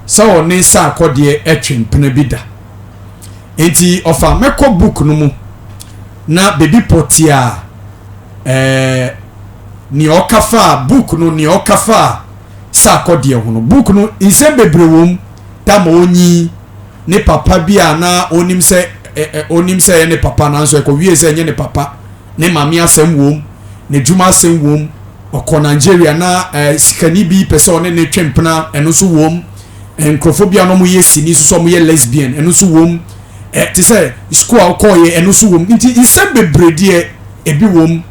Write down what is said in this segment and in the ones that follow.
say one Sarkodie etwen pene bi da enti ofa meko book no mu na baby potia ni okafa book no ni okafa Sarkodie ho no book no insem bebrewom tam onyi ne papa bia na onim se ne papa na so ekowie se nye ne papa ne mami asem wom ne djuma asem wom oko Nigeria na sikani bi person ne twempena eno so wom enkrofobia no mo yesi ni so mo ye lesbian eno so wom ti say school call ye eno so wom nti insem bebredie ebi wom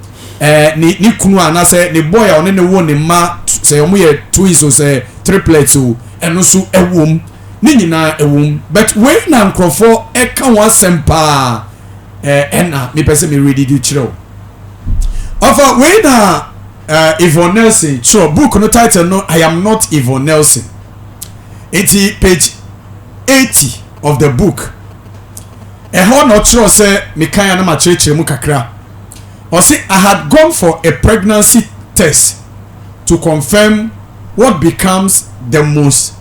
ni kunu ana se ne boy a one ne wo ne ma se omo ye twins o se triplets o eno so ewom ni nyina ewom but we na nkrofo e ka wan sempa ena me pese me ready di chiro ofa we na Yvonne Nelson sure book no title no I am not Yvonne Nelson. It's page 80 of the book. How not sure say me kaya na ma chire mu kakra. Or say I had gone for a pregnancy test to confirm what becomes the most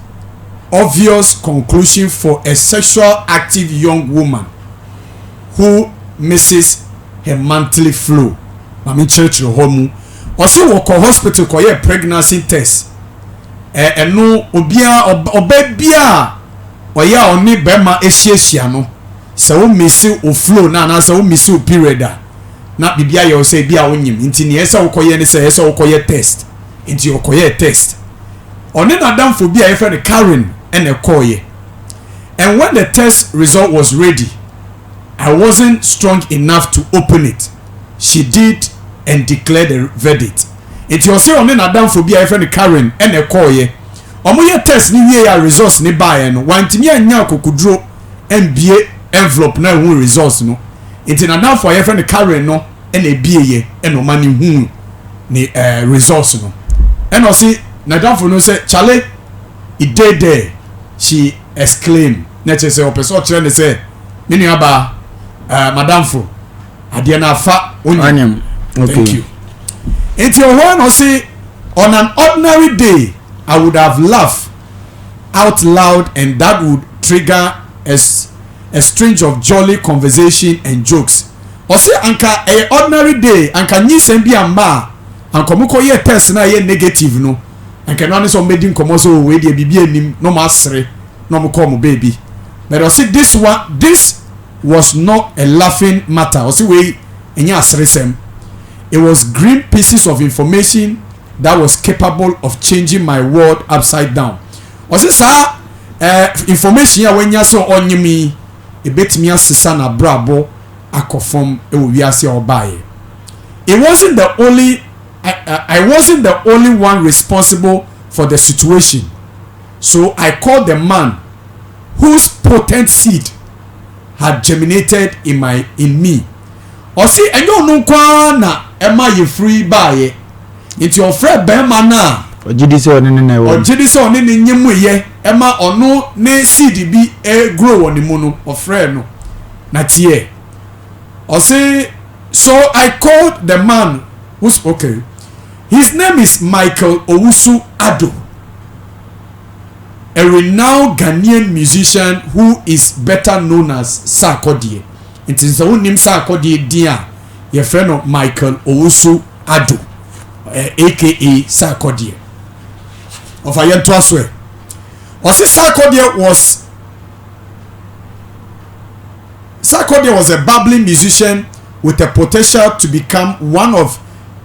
obvious conclusion for a sexual active young woman who misses her monthly flow. Mami church home. Or say wo ko hospital ko ye pregnancy test. Eno obia oya oni bema ehyiahia no se wo misi o flow na se wo misi o period na bibia ye o se bia wonyim nti ne ese wo koye ne se ese wo koye test nti wo koye test oni na damfo bia ye friend Karen ene koye. And when the test result was ready, I wasn't strong enough to open it. She did and declared the verdict. It was say oni na damfo bia ye friend Karen ene koye. Omo ye test ni wie ya results ni buy no wantimi anya kokudro mbie envelope na hu results no enti na damfo ye friend Karen no ene bie ye eno mani hu ni results no eno si na damfo no say chale it dey there she exclaimed na che say opeso kire ne say me nua ba madamfo ade na afa onyam okay. Thank you. Enti o no say on an ordinary day I would have laughed out loud and that would trigger a string of jolly conversation and jokes. Or say anka a ordinary day anka nyisem bi amba anka muko ye test na ye negative no anka no so medin komo so we dey bibi anim no masre no mo call mo baby. But I say this was not a laughing matter. I say we enya asresem. It was grim pieces of information that was capable of changing my world upside down. Or say sa information ya wenya so onyimi e betimi asesa na brabo akofom e wo wiase obaye. It wasn't the only I wasn't the only one responsible for the situation. So I called the man whose potent seed had germinated in me. Or see enyo no kwa na ema ye free baye. Into your friend Bemana Ojidi se oni ne wo Ojidi se oni ne nyemu ye ema ono ne seed bi grow on mu no ofre no na tie o say so I called the man who's okay. His name is Michael Owusu Ado, a renowned Ghanaian musician who is better known as Sarkodie. It is the name Sarkodie dia your friend of Michael Owusu Ado, aka Sarkodie. Of a young Twaswe. Or say Sarkodie was a bubbling musician with the potential to become one of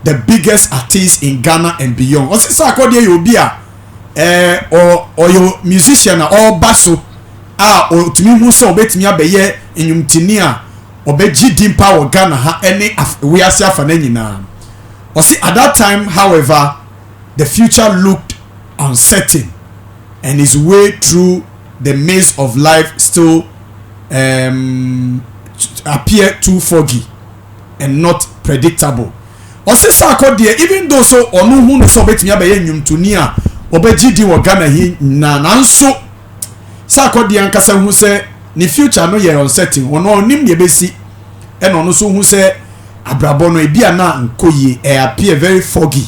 the biggest artists in Ghana and beyond. Or say Sarkodie you be or your musician or basso or to me who so bet me abeye enyumtinia or be dimpa or Ghana ha any we are na. Or see at that time, however, the future looked uncertain and his way through the maze of life still appeared too foggy and not predictable. Or say Sarkodie, even though so onu hu so betimi abeye nyumtuni a obegidi wo Ghana hi na nanso Sarkodie ankasa hu se ne future no ye uncertain ono onim ye besi e no so hu se abrabo no ebia na nkoye appear very foggy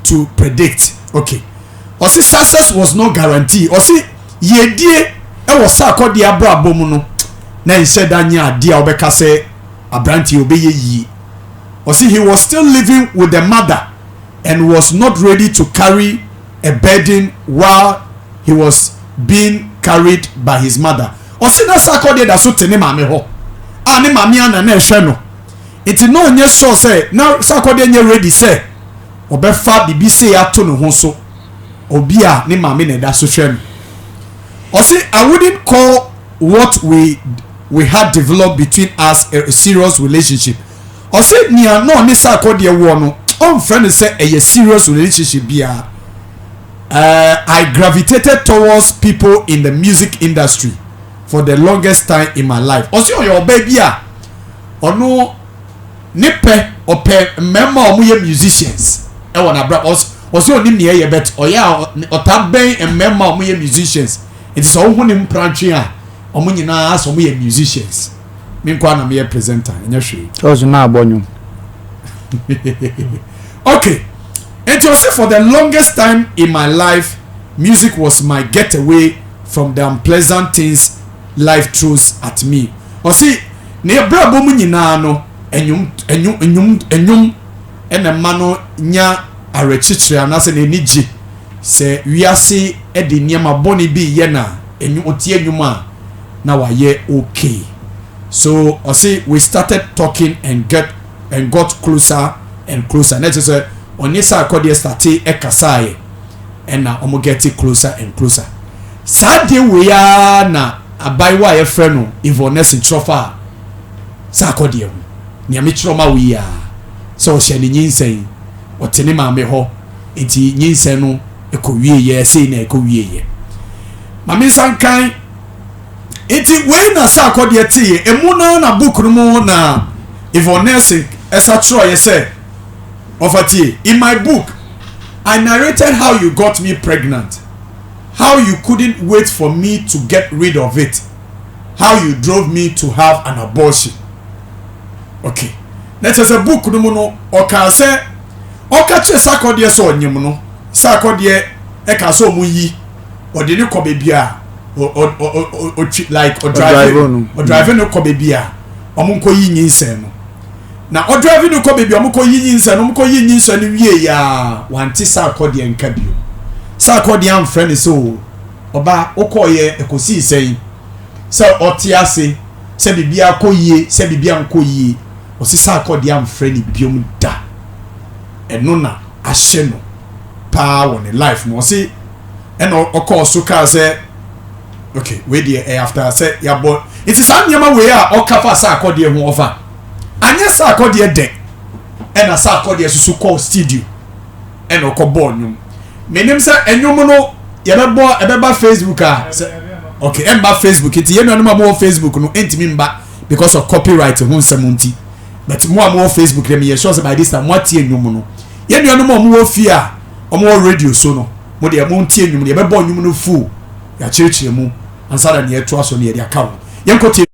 to predict. Okay. ɔsi success was no guarantee ɔsi yedie ɛwɔ Sarkodie abrabɔ mu no na nhyɛ da nye adeɛ a ɔbɛka sɛ abranteɛ ɔbɛyɛ yie ɔsi he was still living with the mother and was not ready to carry a burden while he was being carried by his mother ɔsi na Sarkodie da so te ne maame hɔ a ne maame ana na ɛhwɛ no iti no onye sure sɛ na Sarkodie nye ready sɛ ɔbɛfa bibi sɛ ato ne ho so obi a ne maame na da so hwɛ no ɔsi I wouldn't call what we had developed between us a serious relationship ɔsi nia no ne Sarkodie wɔ no ɔnfrɛ ne sɛ ɛyɛ serious relationship bia I gravitated towards people in the music industry for the longest time in my life ɔsi ɔyɛ ɔbaa bi a ɔno ne pɛ ɔpɛ mmarima a wɔyɛ musicians ɛwɔ n'abra ɔsi onim nea ɛyɛ bet ɔyɛ ɔta bɛn mmarima a wɔyɛ musicians nti sɛ ɔho ne mprantwe a wɔn nyinaa asɛ wɔyɛ musicians me nkwa na meyɛ presenter ɛnyɛ hwee ɔso na abɔnyo okay and to say for the longest time in my life music was my getaway from the unpleasant things life throws at me ɔsi ne ɛbrɛ bɔ mu nyinaa no enyum ɛna mma no nya arechichire anase na enigye sɛ wiase ɛde nneɛma bɔne bi yɛ na enyum otie enyum a na wayɛ okay so ɔsi we started talking and got closer and closer na ɛkyɛ sɛ ɔne Sarkodie starte ɛkasaeɛ ɛna ɔmo get closer and closer saa deɛ wei ya na abaiwa a yɛfrɛ no Yonne nkyerɛfa Sarkodie ho nea mekyerɛ ma wei ya sɛ ɔhyɛ ne nyinsɛn ɔte ne maame hɔ nti nyinsɛn no ɛkɔ wieyɛ sei na ɛkɔ wieyɛ maame nsankan nti wei na Sarkodie teɛ emu na book no mu na Yonne ɛsa kyerɛ yɛ sɛ ɔfatie in my book I narrated how you got me pregnant how you couldn't wait for me to get rid of it how you drove me to have an abortion okay na kyerɛ sɛ book no mu no ɔka sɛ ɔka kyerɛ Sarkodie sɛ ɔnyem no Sarkodie ɛka sɛ ɔmo yi ɔde ne kɔ baabi a like ɔdrive no kɔ baabi a ɔmo nkɔ yi nyinsɛn no na ɔdrive no kɔ baabi a ɔmo kɔ yi nyinsɛn no ɔmo kɔ yi nyinsɛn no wie ya wante Sarkodie nka bio Sarkodie amfrɛ ne sɛ o ɔba ɔkɔɔyɛ ɛkɔsi sɛn sɛ ɔte ase sɛ bibi akɔ yie sɛ bibi ankɔ yie ɔsi Sarkodie amfrɛ ne biom da ɛno na ahyɛ no paa wɔ ne life no ɔsi ɛna ɔkɔɔ so kaa sɛ okay wei deɛ ɛyɛ after sɛ yabɔ nti saa nneɛma wei a ɔka fa Sarkodie ho ɔfa anyɛ Sarkodie dɛ ɛna Sarkodie soso kɔɔ studio ɛna ɔkɔ bɔɔ nnwom menim sɛ ɛnwom no yɛbɛbɔ ɛbɛba Facebook a sɛ okay ɛmba Facebook nti yɛn nuanom a mo wɔ Facebook no ɛntumi mba because of copyright ho nsɛm nti but mo a mo wɔ Facebook dem yɛ sure sɛ by this time mo atie nnwom no yɛn nuanom a mo wɔ fie a ɔmo wɔ radio so no mo deɛ mo ntie nnwom no yɛbɛbɔ nnwom no full yɛakyerɛkyerɛ mu ansa na ne yɛtoa so ne yɛde aka ho yɛnkɔ tie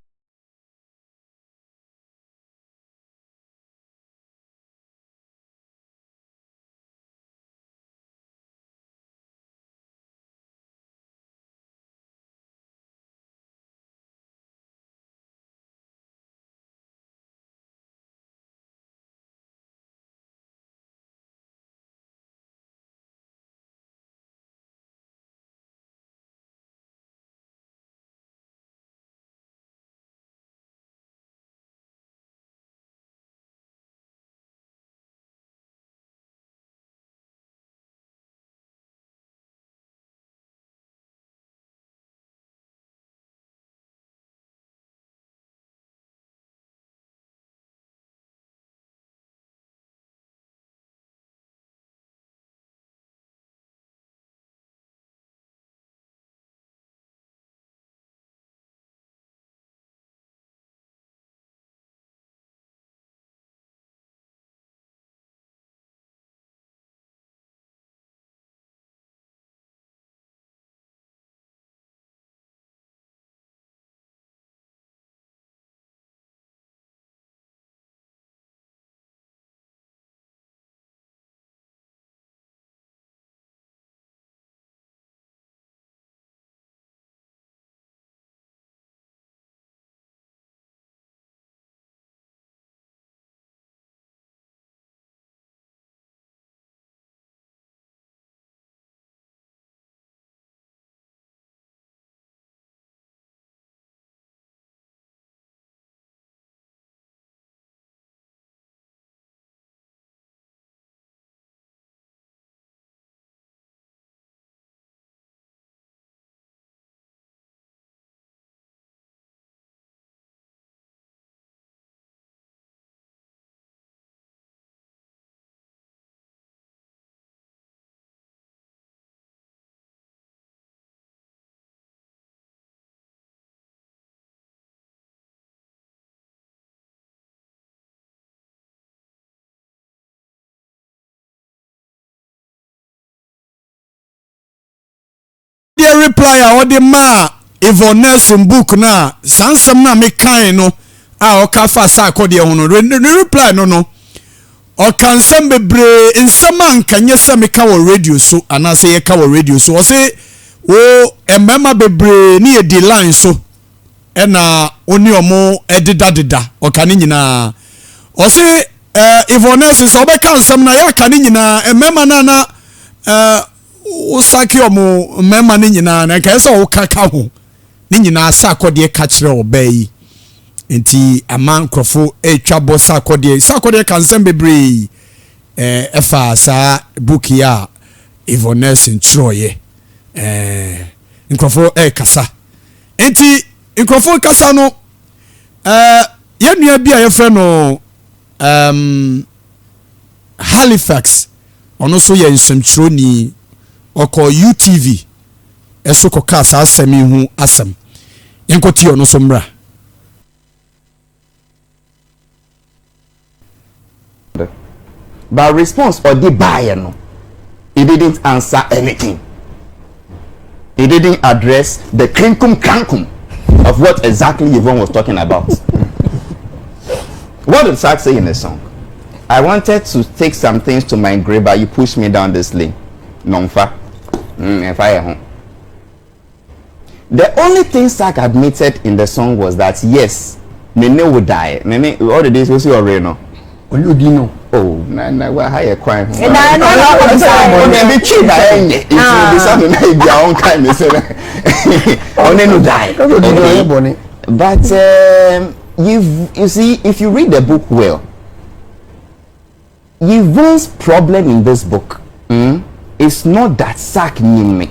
dear reply or the ma Yonne book na sansam na me kan no a o ka fa Sarkodie ho no reply no o kan sam bebre nsam anka nye se me ka wo radio so anase ye ka wo radio so o se o emema bebre ni e di line so e na oni omo edida o kan nyina o se Yonne so be kan sam na ya kan nyina emema na o saki omo emema ni nyina na ka se o kaka ho ni nyina Sarkodie ka kire obai enti aman krofo etwa Sarkodie kan sem bebre efa sa book ya Yonne ntroye nkrofo kasa enti nkrofo kasa no yenua bia ye frɛ no Halifax ono so ye nsɛmtwerɛni ɔkɔ UTV eso ko kasa asɛmi hu asɛm yenkoti ono so mra but response or the buyer no, he didn't answer anything. He didn't address the krankum of what exactly Yvonne was talking about. What did Sark say in the song? I wanted to take some things to my grave, but you pushed me down this lane. Nonfa. Fire home. The only thing Sark admitted in the song was that yes, Nene would die. Nene, all the days we see already no. Oludino. Oh, na wa higher crime. And I know be cheap it will be something like their own kind of say. Only no die. But you see, if you read the book well, Yvonne's problem in this book is not that Sark me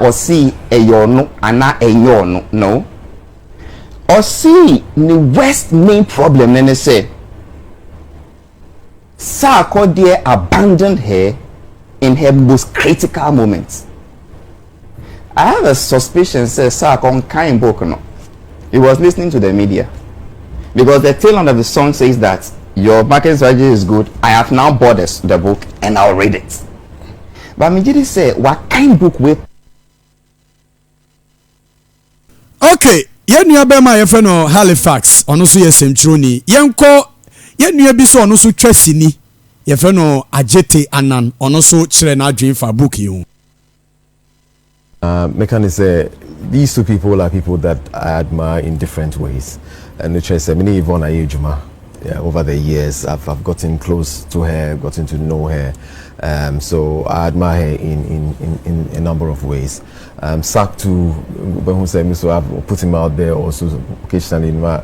or see a Yonne and not a Yonne, no. Or see the worst main problem, then they say Sarkodie abandoned her in her most critical moments. I have a suspicion says Sark on kind book no. He was listening to the media because the tail end of the song says that your marketing strategy is good. I have now bought the book and I'll read it. But me did say what kind book with? Okay, yenua be ma ye fe no Halifax ono so ye semtroni yenko yenua bi so ono so twasini ye fe no Ajete Anan ono so kire na adwen fa book yi ho. Mekani say these two people are people that I admire in different ways, and which I say many Yvonne Ayejuma. Yeah, over the years I've gotten close to her, gotten to know her, so I admire her in a number of ways. Sark too, so I've put him out there also occasionally in my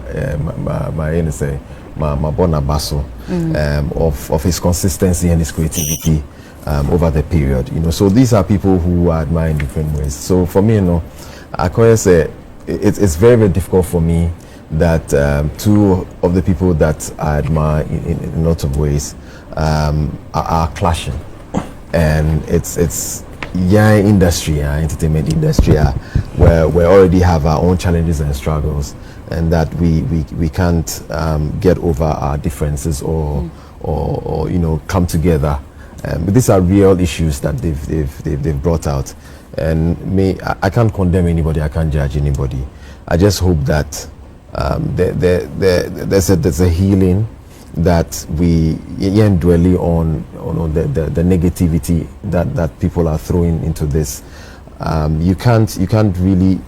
bona basso of his consistency and his creativity over the period, you know. So these are people who I admire in different ways. So for me, you know, I can say it's very, very difficult for me that two of the people that I admire in lots of ways are clashing, and it's industry, entertainment industry, where we already have our own challenges and struggles, and that we can't get over our differences or you know, come together. But these are real issues that they've brought out, and I can't condemn anybody, I can't judge anybody. I just hope that there's a healing that we dwell on the negativity that people are throwing into this. You can't really,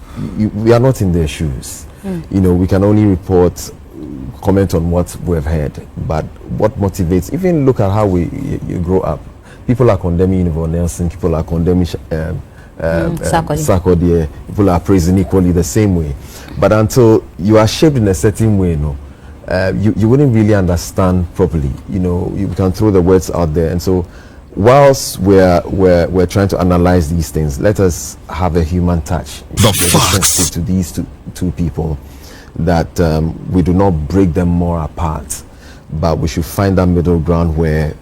we are not in their shoes. You know, we can only report, comment on what we've heard, but what motivates, even look at how you grow up. People are condemning Yvonne Nelson, people are condemning Sarkodie, people are praising equally the same way. But until you are shaped in a certain way, you wouldn't really understand properly. You know, you can throw the words out there, and so whilst we're trying to analyze these things, let us have a human touch. The facts to these two people, that we do not break them more apart, but we should find that middle ground where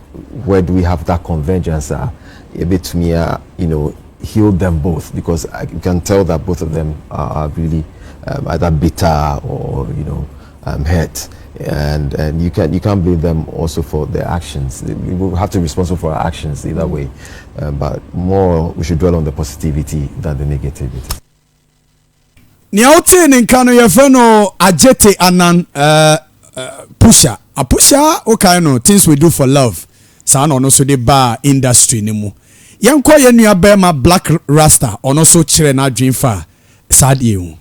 do we have that convergence? A bit to me, you know, heal them both, because you can tell that both of them are really either bitter or, you know, hurt, and you can't blame them also for their actions. We will have to be responsible for our actions either way, but more we should dwell on the positivity than the negativity. Niauti ninkano yefeno ajete anan pusha okay no things we do for love sa no so de bar industry ni mu yanko ye nua be ma Black Rasta ono so kire na adwen fa sadie hu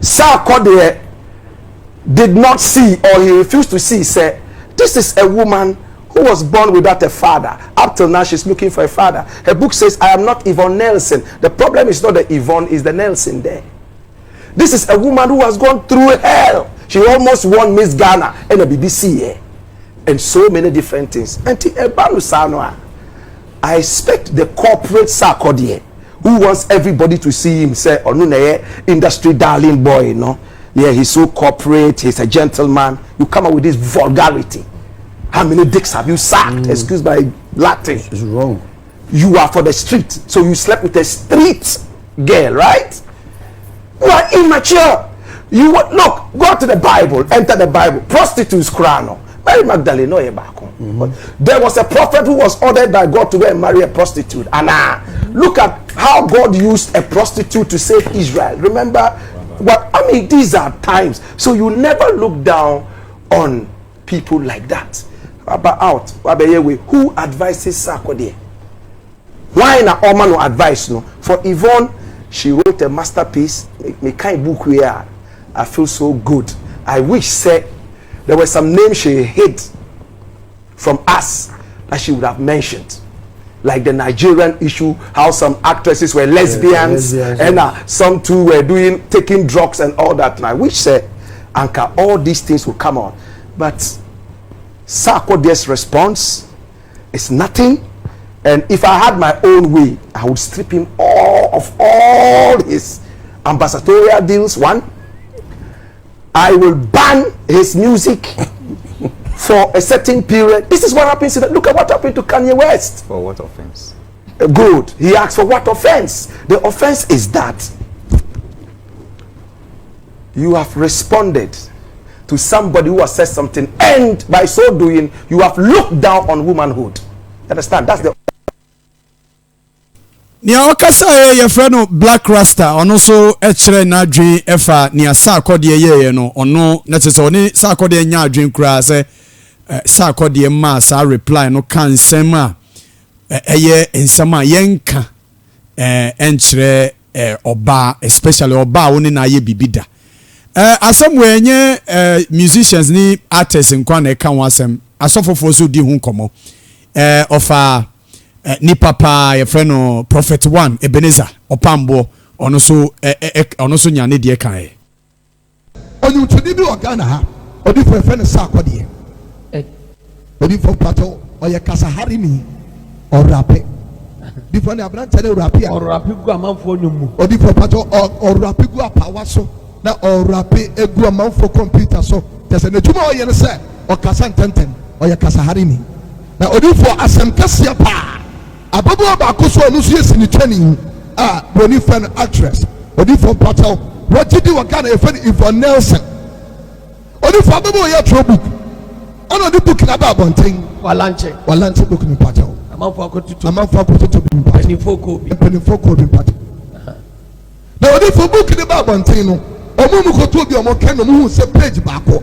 Sarkodie did not see, or he refused to see, say, this is a woman who was born without a father. Up till now, she's looking for a father. Her book says, I am not Yvonne Nelson. The problem is not the Yvonne, is the Nelson there. This is a woman who has gone through hell. She almost won Miss Ghana and a BBC here. And so many different things. And I expect the corporate Sarkodie, who wants everybody to see him, say, oh, no, industry darling boy, you know. Yeah, he's so corporate, he's a gentleman. You come up with this vulgarity. How many dicks have you sacked? Excuse my Latin. It's wrong. You are for the street. So you slept with a street girl, right? You are immature. You would look, go to the Bible, enter the Bible. Prostitutes crown. Mary Magdalene, no, there was a prophet who was ordered by God to go and marry a prostitute. And look at how God used a prostitute to save Israel. Remember? Well, I mean, these are times. So you never look down on people like that. About who advises Sarkodie? Why na Oma no advice no? For Yvonne, she wrote a masterpiece. Me kind book where I feel so good. I wish say there were some names she hid from us that she would have mentioned. Like the Nigerian issue, how some actresses were lesbians, and some too were taking drugs and all that. And I wish say, Anka, all these things will come on. But Sarkodie's response is nothing. And if I had my own way, I would strip him of all his ambassadorial deals. One, I will ban his music for a certain period. This is what happens. Look at what happened to Kanye West. For what offense? Good. He asked for what offense? The offense is that you have responded to somebody who has said something, and by so doing, you have looked down on womanhood. Understand? That's the. Nia okasa ye friend Black Rasta ono so echere na adwen efa nia Sarkodie ye no ono na tese oni Sarkodie nya adwen kura se Sarkodie ma sa reply no kan nsem a eye nsem a yenka enchere oba, especially oba woni na ye bibida asem we nye musicians ni artists nkwa na eka wasem asofofo so di hu komo ofa ni papa ye friend no Prophet 1 Ebenezer opambo ono so nyane de kan e onyu tudi bi ogana ha odi for friend Sarkodie odi for pato oye kasahari ni orape di for na branta na orape gu amanfo nyumu odi for pato orape gu apawa so na orape egu amanfo computer so tese na juma oye ne se o kasa ntenten oye kasahari ni na odi for asem kasia pa ababo ba so no so yesi ni training boni fan actress odi for pato what did you Ghana e fan Yvonne Nelson odi for ababo ya throw book ono di book na ba bonten walanche book ni pato amanfo akotutu bi pato bi pato na odi for book ni ba bonten no omu kotu bi omo ken no mu se page baako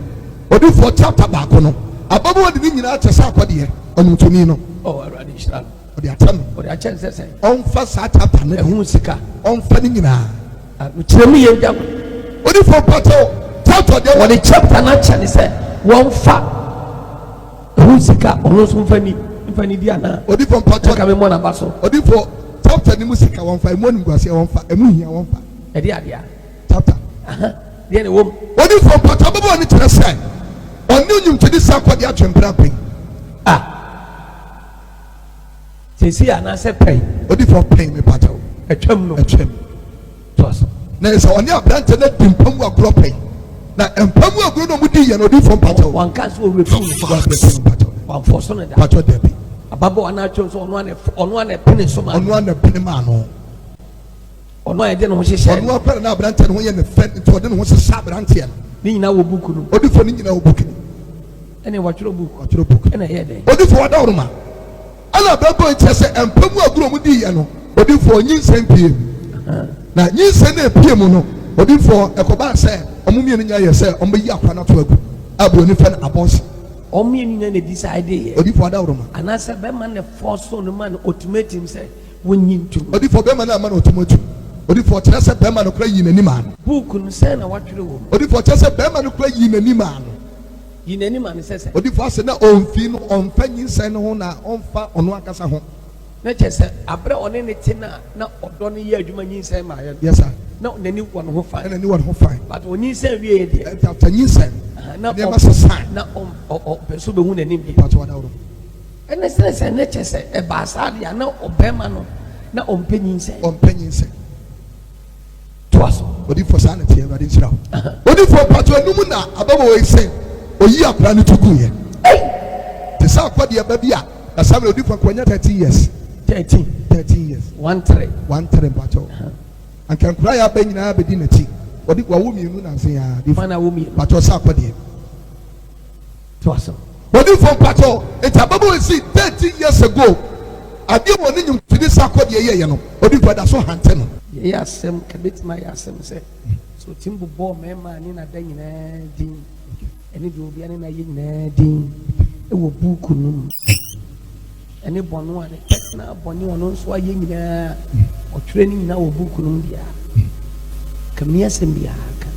odi for chapter baako no ababo di nyina ache Sarkodie onu tumi no already shall odi atam odi achen sese on fa sa chapter na ehun sika on fa ni nyina kiremu ye jam odi for pato chapter de odi chapter na chani se won fa ehun sika ono so mfani dia na odi for pato ka me mo na baso odi for chapter ni musika won fa emu ni gwase won fa emu hia won fa edi adia chapter dia ne wom odi for pato babo ni tere sai oni onyum tedi Sarkodie atwempra pe sisi ana se pay odi for pay me pato etwam no tos na so oni abrante na dimpam agro pay na empam agro no mudi ye no odi for pato wan kan so refuse pato wan for so na da pato debi ababo ana chon so ono ana pene so ma ono ana pene ma no ono ye de no hye hye ono apere na abrante no ye ne fe to de no hye sa abrante ni nyina wo book no odifo ni nyina wo book ni ene watchro book ene ye den odifo wadawroma ala bebo nchese empamu aguro mu di ye no odifo nyinsem piem na nyinsem na piem no odifo ekoba se omumie ni nya ye se ombeyi akwa na to agu abo ni fa na abos omie ni na decide ye odifo wadawroma ana se be man na force on man ultimatum se wonyintu odifo be man na man ultimatum odifo chese be man kura yi nani man book no se na watchro wo odifo chese be man kura yi nani man yinani man se odifo ase na onfi no onfa nyinsem no ho na onfa ono akasa ho na chese abre one ne tina na odo ne ye adwuma nyinsem ma ye yes sir na nani won ho fine nani won ho fine but onyinsem wie ye de after nyinsem na dem asa sign na person be hu nani bi pato wadawro ene se na chese e ba sa dia na obema no na ompenyinse toaso odifo sana tie ba dinchira odifo pato anum na ababa we sen oyi akra ne tuku ye te sa akwade ya ba bia na samuel odifo kwanya 13 years 13 years 13 pato ankan kura ya ba nyina ba di na ti odi wa wo mienu na sen ya mana wo mi pato sa akwade toaso odifo pato et ababa we see 13 years ago ade wo ne nyum tidi sa akwade ye no odifo da so hante no ye asem kabit ma ya asem se so timbu bo me ma ni na da nyina din ene bi obi ane na ye nyina din e wo buku no ene bonu ane na boni wono so aye nyina o twere ni nyina wo buku no dia kamia sem bia ka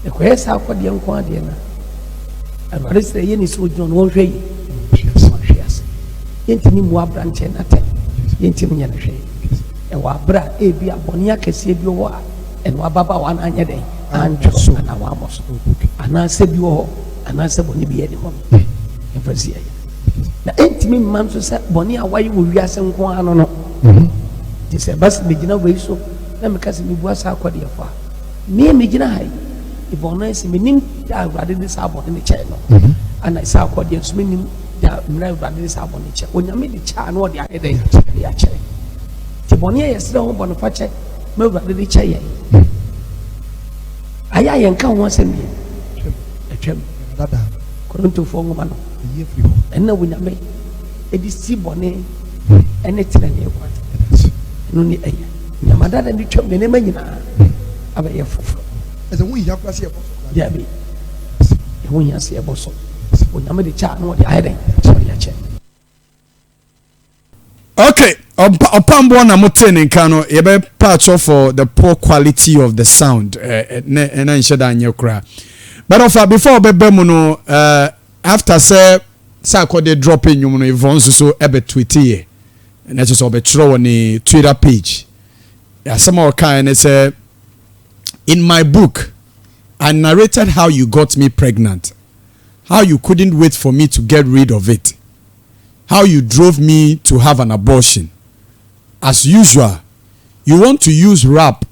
e ko esa akwade nko ade na abare se ye ni so john won hwe yi yes yentini mu abranche na te yentini nya na hwe e wa bra e bi aboni akese bi wo a eno ababa wa na anya den anjo so na wa moso ana se bi wo ana se boni bi ye ni mo emfasi ya na entimi man so se boni a wayi wo wiase nko ano no ti se bas me gina we so na me kase me bua sa akode fa me gina hai ibona se me nim da awade de sa boni ne che no ana sa akode so me nim da mra awade de sa boni che onyame de cha na ode ahe den ya che ti boni ye se ho boni fa che me awade de che ye aya yen kan won se me etwem dada koronto fo ngoma no ye free ho enna wunyame edi si boni ene tira ne kwa no ni aya nyamada da ni twem ne ma nyina aba ye fofo eze wu ya kwase ye boso ya bi e wu ya se ye boso wunyame de cha no de ahe den ya che okay opambo na motene nka no ye be part for the poor quality of the sound na nsheda anye kra but of before bebe mu no after say Sarkodie dropping you no evon so ebe tweet ye na just obe tro on the Twitter page some of kind say in my book I narrated how you got me pregnant, how you couldn't wait for me to get rid of it, how you drove me to have an abortion. As usual, you want to use rap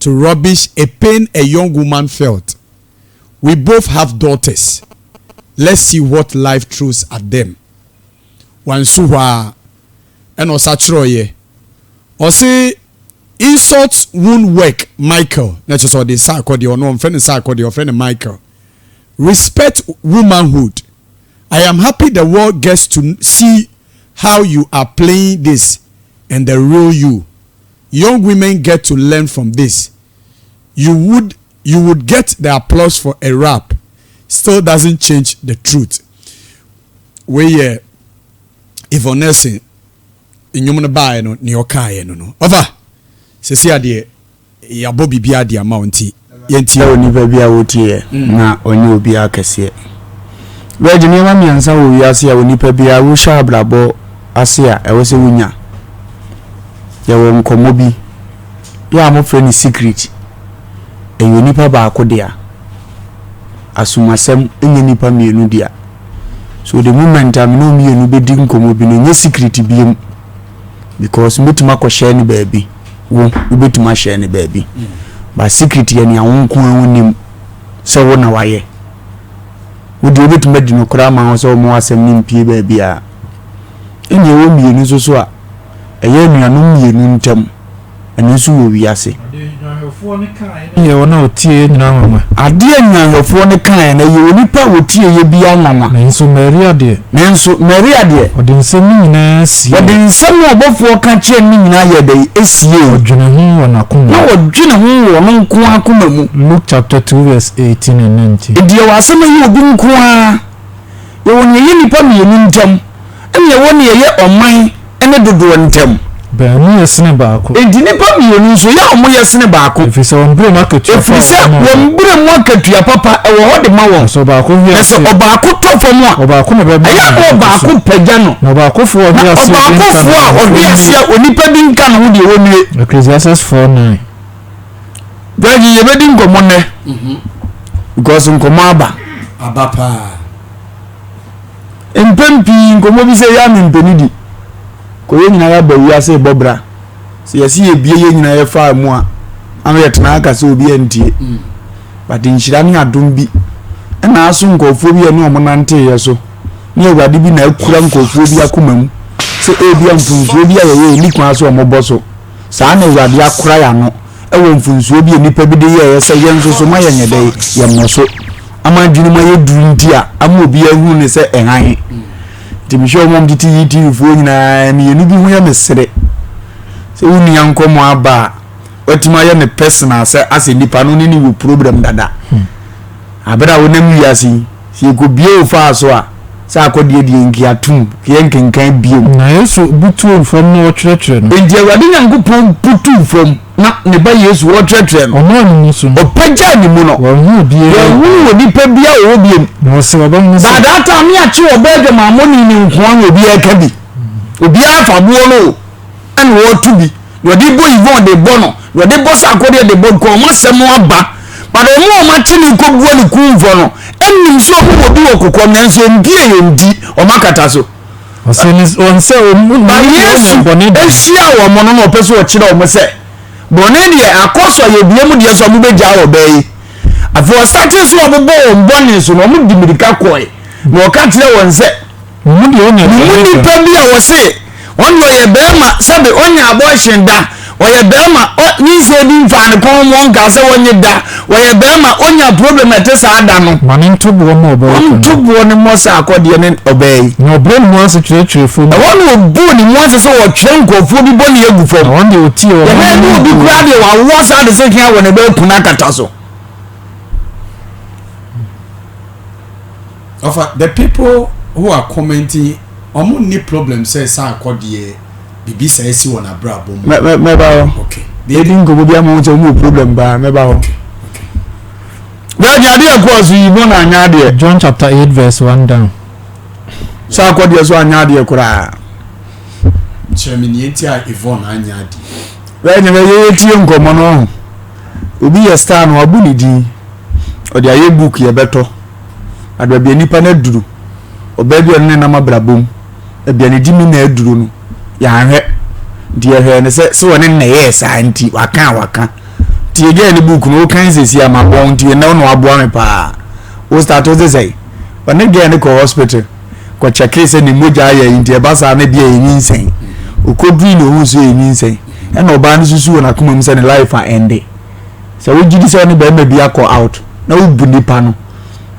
to rubbish a pain a young woman felt. We both have daughters. Let's see what life throws at them. Wansuwa and Osatroye. Ose insults won't work, Michael. Not just all the Sarkodie or no friend Sarkodie or friend Michael. Respect womanhood. I am happy the world gets to see how you are playing this and the real you. Young women get to learn from this. You would get the applause for a rap. Still doesn't change the truth. We Ivonesi inyumuna bae no ni okaye no. Over. Sesi ade ya bobi bia de amount yenti oni bia wotie na oni obi akese. Weje ni ma miansa wo wiase ya oni pa bia wo sha abrabo ase a ewo se wunya. Ya wo nkomo bi. Ya mo frɛ ni secret. Eyo nipa ba akodia. Asumasem enye nipa mienu dia. So the moment am no mienu be di nkomo bi no nye secret biem. Because metuma ko share ni baby. Wo betuma share ni baby. Ba secret ye ni awonko awonim se wo na waye. Wo di betuma di no kra ma so mo asem ni mpie baby a. Enye wo mienu so a eye nuanom mienu ntem ɛno nso wɔ wiase yɛ wɔna otie nyina mama adeɛ nyanhwɛfoɔ ne kae na yɛ onipa wotie yɛ bia nwanwa nanso Maria deɛ ɔde nsɛm nyinaa sie ɔde nsɛm a ɔbɔfoɔ ka kyerɛ ne nyinaa yɛ dɛ esie ɔdwene ho wɔ n'akoma na ɔdwene ho wɔ no nko akoma mu. Luke chapter 2 verse 18 and 19. Deɛ wasɛm yi obi nko a yɛwɔ ne yɛ nipa mmienu ntam ɛna yɛwɔ ne yɛ ɔman ɛne dodoɔ ntam. Bɛɛmu yɛ sene baako. Edi nipa mmienu nso yɛ ɔmo yɛ sene baako. Efisɛ wɔn bere mu akatua papa. Efisɛ wɔn bere mu akatua papa ɛwɔ hɔ de ma wɔn. Ɛsɛ ɔbaako wi ase. Ɛsɛ ɔbaako tɔ fam a. Ɔbaako na bɛbɛ. Ɛyɛ ɔbaako pɛgya no. Na ɔbaako fo ɔdi ase. Ɔbaako fo a ɔdi ase a onipa bi nka ne ho deɛ wɔnue. Ecclesiastes 4:9. Bɛɛji yɛ bɛdi nkɔmɔ nɛ. Because nkɔmɔ aba paa. Mpɛn pii nkɔmɔ bi sɛ yɛ ame mpɛni di. Kɔyɛ nyina ya ba wiase bɔbra sɛ yɛsi yɛ bie yɛ nyina yɛ fa mu a ama yɛ tena aka sɛ obi antie but nhyira ne adom bi ɛna aso nkɔfoɔ bi ɛne ɔmo nante yɛ so ne awurade bi na akura nkɔfoɔ bi akoma mu sɛ ebi mfunsuo bi a yɛyɛ ni kwan so ɔmo bɔ so saa na awurade akora ya no ɛwɔ mfunsuo bi nipa bi de yɛ sɛ yɛn nso so ma yɛ nyɛ dɛ yɛ mo so ama dwene ma yɛ duru nti a ama obi ahu ne sɛ ɛhan Timisho mom titi yiti fo nyina me yenu bi ho ya mesere se woni yankomo aba otima ya me personal se ase nipa no ni wo problem dada abera wonam wiase se ko bie ofa so a se akode die nki atum ke nkenkan bie na yesu butu from no church no enti awade nyankopon butu from na ne ba yesu wo church no ono ni so opagya ni mu no wo hu bie wo nipa bia wo bie no se baba mu ba data mi achi obedwe mamoni ni nkoan obi aka bi obi afa bo no an wo tu bi wo di bo Yvonne de bono wo de bo Sarkodie de bo ko mo semo aba ba do mo ma chi ni ko buo ni kunfo no ennim so obi wo kokko nanso mbie yendi o makata so osenis on se o mu ba yesu ehia wo mo no no peso o kire o mo se bone de akoso ye bie mu de so mo begya wo bai afo stati so obobo mboni so no mo dimirika koe na o ka kire won se mu de onya ni pambi a wo se won no ye bema sabe onya abortion da o ye bema ni se di mfa ne kon mo nka se wonye da o ye bema onya problem ete sa ada no mane ntobo mo obo ntobo ne mo Sarkodie ne obey no obo ni mo se twetwe fo e won obo ni mo se so wo twen nkofo bi boni egu fo won de oti o ye na obi kura de wa wo sa de se kian won e be kuna kata so. The people who are commenting any problem say Sarkodie bibi say si wona brabo me ba okay they didn't go bia mo say mo problem ba me ba okay where the idea cause you no na anya de John chapter 8 verse 1 down Sarkodie so anya de kura chemi ni entia Yvonne anya de where ne ye tie nkomo no obi ye star no abu ni din o de aye book ye beto adwa nipa na duru obedi ne na mabrabom ebia ne dimi na aduru no ya hwe die hwe ne se woni na ye sa anti waka tie ge ne book no kan sesi amabon tie na no aboa me pa o start to say woni ge ne ko hospital ko check se ni moja ya intie basa na bia yinsen okodri no hu so yinsen e na oba ne susu na kuma se ne life a ende se wo gidi se ne ba ma bia ko out na wo bu nipa no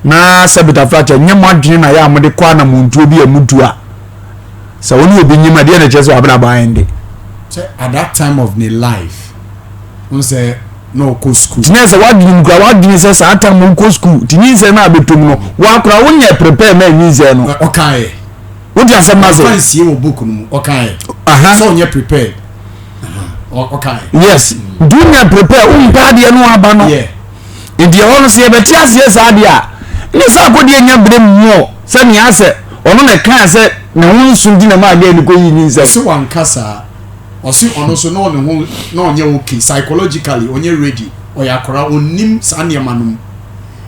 na sabita fracture nyemo adwene na ya amode kwa na muntu obi amutu a so woni obi nyima de na cheso abra ba ende so at that time of the life won say no go school tinese wadwene say sa atam mo go school tinise na abetom no wa kura wonya prepare ma nyinze no okay wodi asem na say fancy wo book no okay so wonya prepare okay yes do nya prepare umpa de no aba no yeah indi hono se be tiase sa de a ni Sarkodie nya bre mo se ni ase ono na kan se na won sun di na ma ga ni ko yi ni se so wan kasa o si ono so no ne ho na onye okay psychologically onye ready o ya kora onim saniema no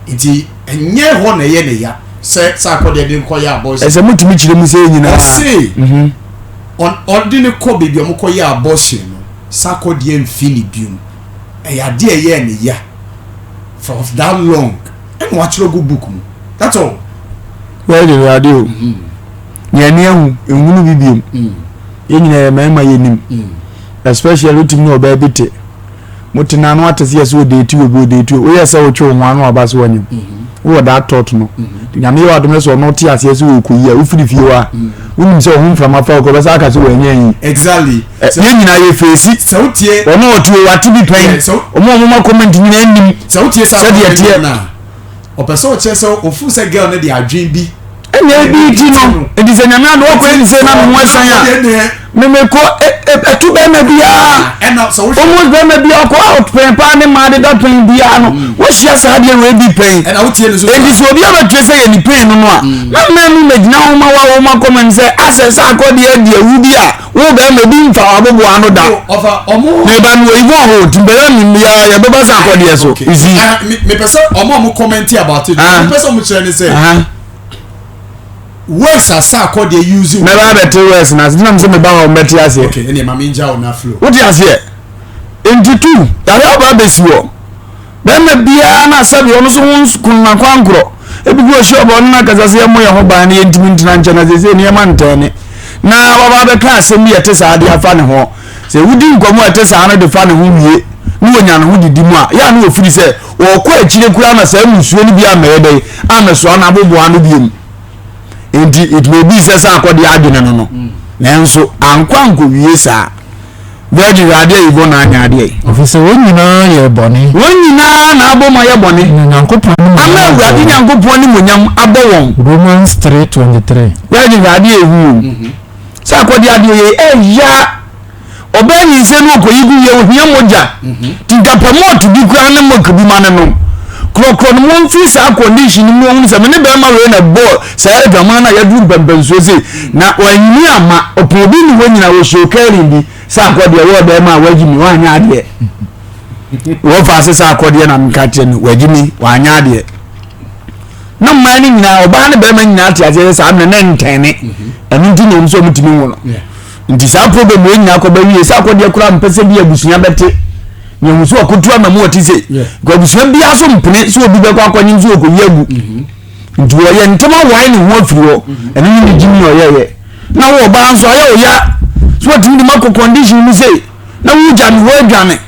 enti enye ho na ye ne ya se Sarkodie de ko ya abortion ese mutimi chire mu se nyina on ordinary ko bebi o ko ya abortion no Sarkodie mfini bium e ya de ye ne ya for that long and watch your good book. That's all. Well, the radio. Near ehunu bibium. Yenina mema yenim. especially to me oba bite mutina no atese yes o date we date o yes o twe ho anu aba so wanyim wo that thought no nyame wa dum so no ti ase yes o koyi a ufiri fie wa unim se ohun from afa ko be sa aka se wanyan exactly ye nyina ye face so tie ono otu wati bi pen omo ma comment nyina anim so tie sa de tie na o person che so ofu se girl na de adwen bi ene bi ti no edi se nyame ado ko eni se na mo wasan ya me ko etu be me bia ena so wo almost be me bia ko out pen pa ne ma de da pen bia no wo hia sa de we bi pen ena wo tie no so edi so obi aba twe se ye ni pen no no a na me mu medina wo ma wa wo ma comment se access Sarkodie de awu bia wo be me bi mfa abobo ano da ofa omo me ba no ivo ho timbere mi bia ya be ba Sarkodie so easy me person omo comment about it me person mo chere ni say words are Sarkodie using me ba better words na dinam se me ba ho meti ase okay ene ma me nja na flow what you say into two that about this war be me bia na sabi ono so kun na kwankro ebi go show ba ono na kaza se mo ye ho ba na yentimi ntina nche na se ne ma ntane na baba be ka se mi ete sa ade afa ne ho se wudi nkomo ete sa na de fa ne ho wie ni wonya no didi mu a ya na ofiri se wo kwa akire kura na sa musuo ni bia mede ameso na abobo anu biem enti it may be se Sarkodie adwene no nanso ankwanko wie sa virgin ade ibo na anya ade ofise wonyina ye boni wonyina na aboma ye boni nyankopon ama awurade nyankopon ni monyam abo won Romans 3:23 virgin ade ehu Sarkodie ade ye ya obani se no koyigu ye ohia moja tinkapamoto bi kura ne mokabi mane no krokro no won fi sa condition ni won se me ne be ma we na ball sa e dwama na ya duru bambanso se na wanyini ama opobi ni wonyina wo shokari bi Sarkodie wo be ma wagimi wanya ade wo fa se Sarkodie na mkate no wagimi wanya ade no mani nyina oba ne be ma nyina ate ase sa na ntene enu ndi no so mutimi wo no nti sa problem we nyina ko ba wie Sarkodie kura mpese bi abusunya bete nyamuso akotua na mo otise ko abusunya bi aso mpene so obi be kwa akwanyi nso okowi agu nti wo ye ntema wai ne ho afiri ho enu ni jimi oyeye na wo ba nso aye oya so what the market condition you say na wo jam wo dwane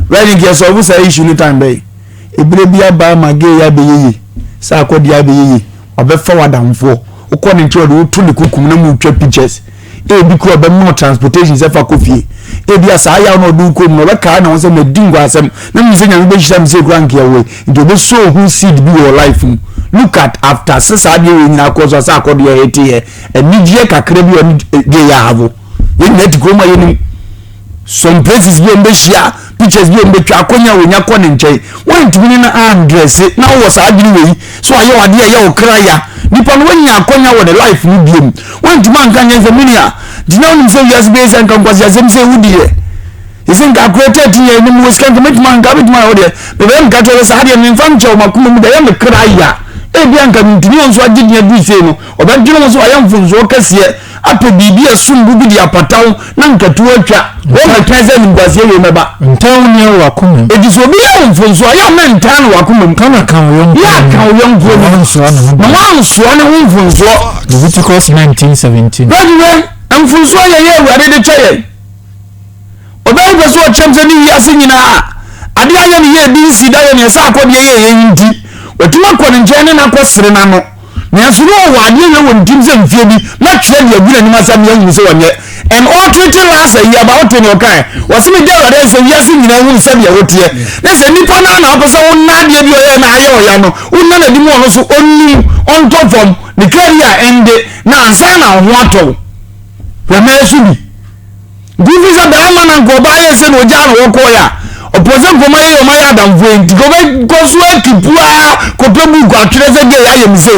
ready get so wo say issue no time bay ebire bia ba mage ya be yeye Sarkodie ya be yeye obe forward amfo ukọ ne nti wo to ne kukum na mu twa pictures e bi ko be mo transportation se fa kofie e bia sa ya no du ko no be ka na wo se me dingo asem na mi se nyame be hisa mi se krank ya we nti be so who seed be your life look at after sisa de we nyina ko so Sarkodie hete here enidie kakra bi oni de ya havo yen net groma yen some places bi mbehia pictures bi mbetwa akonya wonya ko ne nkyai won tibini na address na wo sa adwini we so aye wade aye okra ya nipa no wonya akonya wo the life ni biem won tuma nka nyenze minia dina wonim se yes base and kwasi asem se wudie isin ka created ye ni mo skan commitment ka bitma wo de be be nka to sa hade ni famche o makumu mu da ye mekra ya e bia nka ntini onso agidie du se no obadwino mo so ayamfunzo kase apo bibi asumbu bi dia pataw na nkatu atwa wo ma tweze ni ngwasie ye meba ntaw ni wakuma ediso bi ya mfunzo ya mentan wakuma kana kan yo ya kan yo ngro no so ne mfunzo Leviticus 19:17 badwe mfunzo ye awurade de tweye obawo beso o chemze ni yase nyina ade anya ni ye bi sida ye ne Sarkodie ye yinti otuma kɔ nje na kɔsere na no na so no wa ade ye won timze mfie bi na twere de agura ni masam ye hu se wonye and all treating last year about to no kai was me dey already say yes nyina hu se be wotie na se nipa na opose won na de bi oye na aye oya no won na di mo no so onni on top from the career end na ansa na ho ato we me su bi divi za da ma na go ba ye se no ja no wo ko ya opose goma ye o ma ya dan vo enti go be go so ekipua ko pebu go atwere ze de ya ye mi se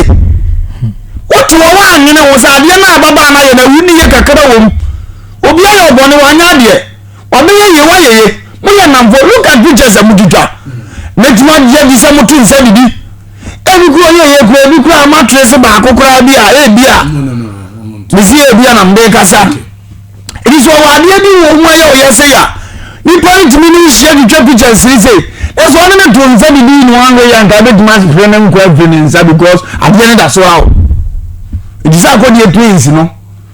otu wa anyene wo sa de na baba na ye na wuni ye kakara wo obi ayo bone wa nya de obi ye wa ye mo ye na vo look at pictures amututwa na tuma je bi se mutu nse bibi ebi ko ye ko ebi ko amatre se ba akokora bi a e bi a mi si e bi a na mbe kasa edi so wa de bi wo mo ye o ye se ya ni point mi ni share the pictures say that's one of the things that we do one way and that man friend ko evidence because at the end that's how it is Sarkodie twins no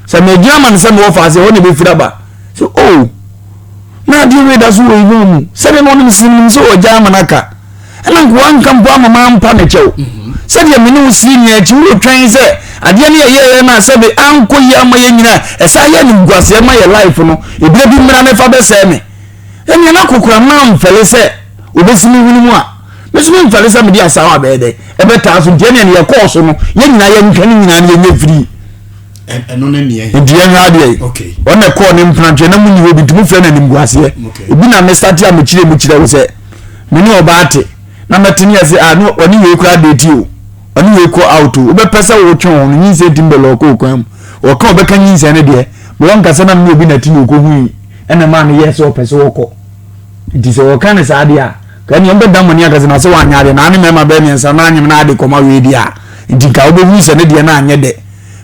say me German say me WOFA say woni be firaba so oh na di we da so we mu se de no nim sim so o ja manaka na nko anka mpo amama mpa ne chew se de me no si ni achi wo twan se ade ne ye na se be anko ya ma ye nyina esa ye ni guase ma ye life no ebire bi mra me fa be se me enya na kokora ma mfele se obesimi hunu mu a mesumi mfele se me di asawa be de ebe ta so de ne ye course no ye nyina ye ntwani nyina ne ye free eno ne ne ye ndiye ade okay ona ko ne mpranche na munyi obi tumu fe na nim guase obi na me start am chire wo se me ni obaate na metini ase no oni we kura date o oni we ko out o be pesa wo twon no nyi se timbelo ko kwam o ka obeka nyi se ne de bo nka se na me obi na tini ko hu ena ma ne yes o pesa wo ko nti se wo kan ne sa de a ka ni mbe dam ni aka se na se wa nyaade na ne mema be mi nsa na anyim na ade koma we di a nti ka obe hu se ne de na anye de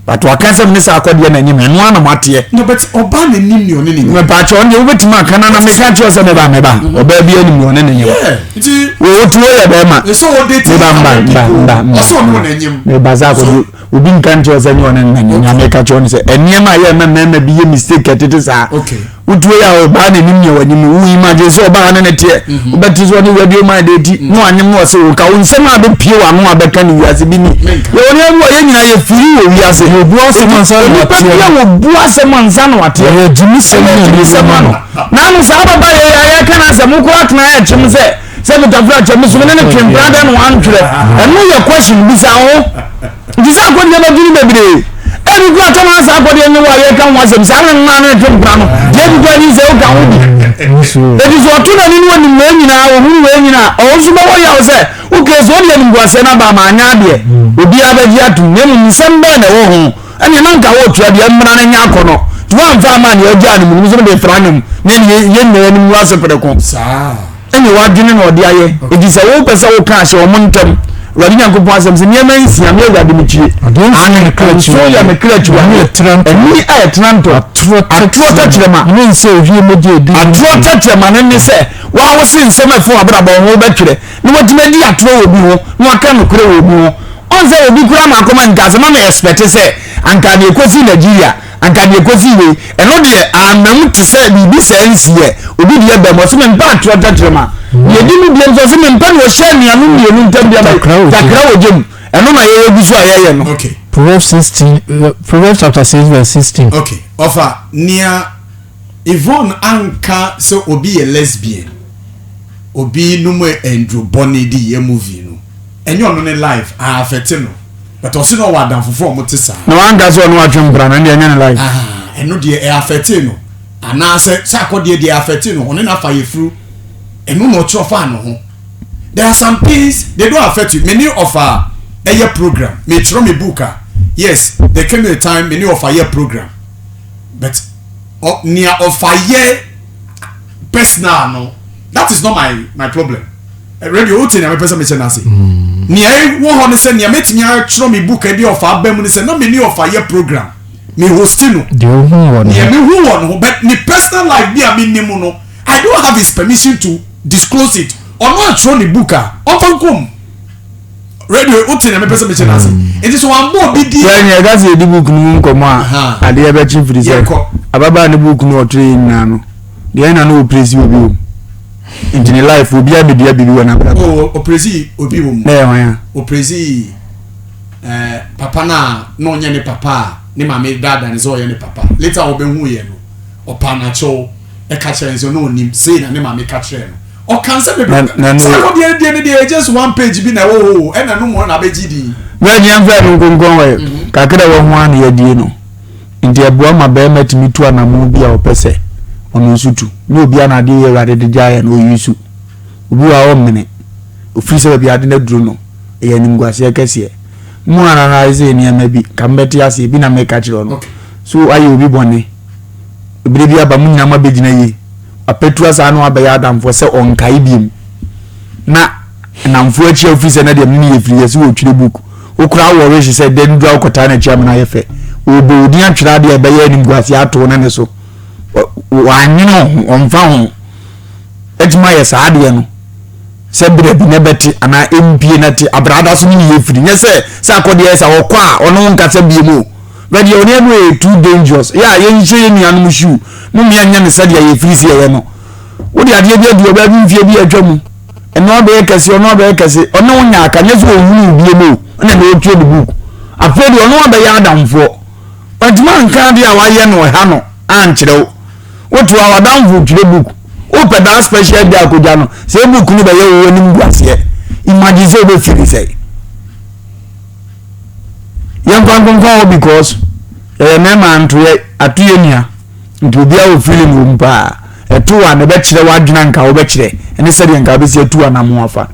but wakanse me Sarkodie na nyim eno ana mate no but oba na nim ni one ni me pa cho ne obetima kana na me ka cho se me ba oba bi ani mi one ne nyim nti wo tuo ya ba ma so wo date ba so no na nyim me baza ko obi nkan cho se nyone na nyim ya me ka cho ne se eniema ya me bi ye mistake atete sa okay utuo ya oba na nim ni wanyim wo imagine so oba na ne te obeti so ne radio ma de ti no anyim no se wo ka wo nsem ade pie wa no abeka ni wiase bi ni ye one wo ye nyina ye firi wo wiase obu asemansa no ate ya obu asemansa no ate ya jimi semano na no sa baba ya kana se mu ko atna ya chim se bitafra chim so ne twembrada no antwere eno ye question bisa ho bisa ko de ba dini bebre eri ko atama Sarkodie ni wa ye kan wa se bisa na na twembra no je bi ko ni se o kan wo bi edi so to na ni woni me nyina wo hu we nyina o so ba wo ya o se o ke so ni ni gwase na ba ma anya de obi abaji atu ne ni nsem ba na wo hu ani na nka wo tua de mmra na nya akono to amfa ma ne oja ni mu so de franem ne ye ne ni mu asepere ko sa ani wa dwene na odi aye edi se wo pesa wo ka hye o montem wadi nyankopon asem se ne ma nsia me wadi me chie ani ne kra chi ya me kra chi wa ne tranto ani ay tranto atro tatrema ne nse owie meje edi atro tatrema ne se wa wo se nsem afo abrabo ho betwere ne wotime di atro obi ho ne waka no kra obi ho onse obi kura ma akoma nkaze ma me expect se anka de kosi Nigeria anka de kosi we eno de anam te se bibi sense ye obi de be mo se me mpa atro tatrema ye di mu biem so se me mpa no hye ni anu mienu ntam bia ba takra ojem eno na ye ebi so aye no okay Proverbs 16 Proverbs chapter 6 verse 16 okay offer nia Yvonne anka so obi ye lesbian obi no mo Andrew Bonny di ye movie no enyo no ne life a affect no but o se no wa dan fofo mo te sa na wanga so no atwembra na ne nya ne life eno de e affect no ana se Sarkodie de affect no one na fa ye fru eno no cho fa no ho there are some things they don't affect you many of a year program me throw me book yes there came a time many of a year program but near of a year personal no that is not my problem radio otin na me person me say na say near wo ho ne say near metimi a throw me book e dey of a bam ne say no many of a year program me hosting no de hu won near me who won but me personal life be a minimum no I don't have his permission to disclose it or not throw the book open come radio otin na me person me say na say it is one more big deal when you got the book no nkomo a ade e be chief reserve ababa ne book no train na no de na no praise obi in life obi abedia bibi wona bra o praise obi wo na ya o praise papa na no nya ne papa ne mama dada ne zo ye ne papa later obe hu ye no o pa na cho e ka chere so no nim say na ne mama ka chere no o kan se be Sarkodie de just one page bi na wo e na no mo na be gidi na nya mfa no gongon we kakra wo ho an ye die no ndi abua ma be matimi tu anamu bi a opese ono sutu ni obi ana de ye rade de jaye no yusu obi wa o mene ofiri se bi ade na duro no e ya nimguase kese mu ana na ze ni ama bi kambeti ase bi na meka chiro no so ayi obi bone obire bi aba mu nyina ma begina yi apetua sa no abaya adamfo se onkai biem na namfo achi ofiri se na de ni ye firi se wo twire book okura wo reshi se den dua okota na chiam na ye fe obo odi atwira de ebe ya nimguase ato na ne so wanyino omfa ho ejima ye saade no se bre bi ne beti ana MP na ti abrada so ni ye firi nye se Sarkodie sa wokọ a ono nka se bi mu but you no too dangerous ya ye nche ye nuanu shu mu mi anya ne saade ye firi se ye no wodi ade bia du oba bi mfie bi atwamu eno be kase ono be kase ono nya akanye so ohunu bie mo na na otwe the book afedi ono be ya adamfo Pantuma nka dia waye no ha no ankyerɛw wotu awadamfo twire book open that special day akoja no say book no be ye wo nim guase imagine say be feel say yan kwan because na man to atuye nia nti obi a wo feeling wo mpa etu a ne be kyerɛ wadwena nka wo be kyerɛ ene sɛ de nka be si etu a na mo afa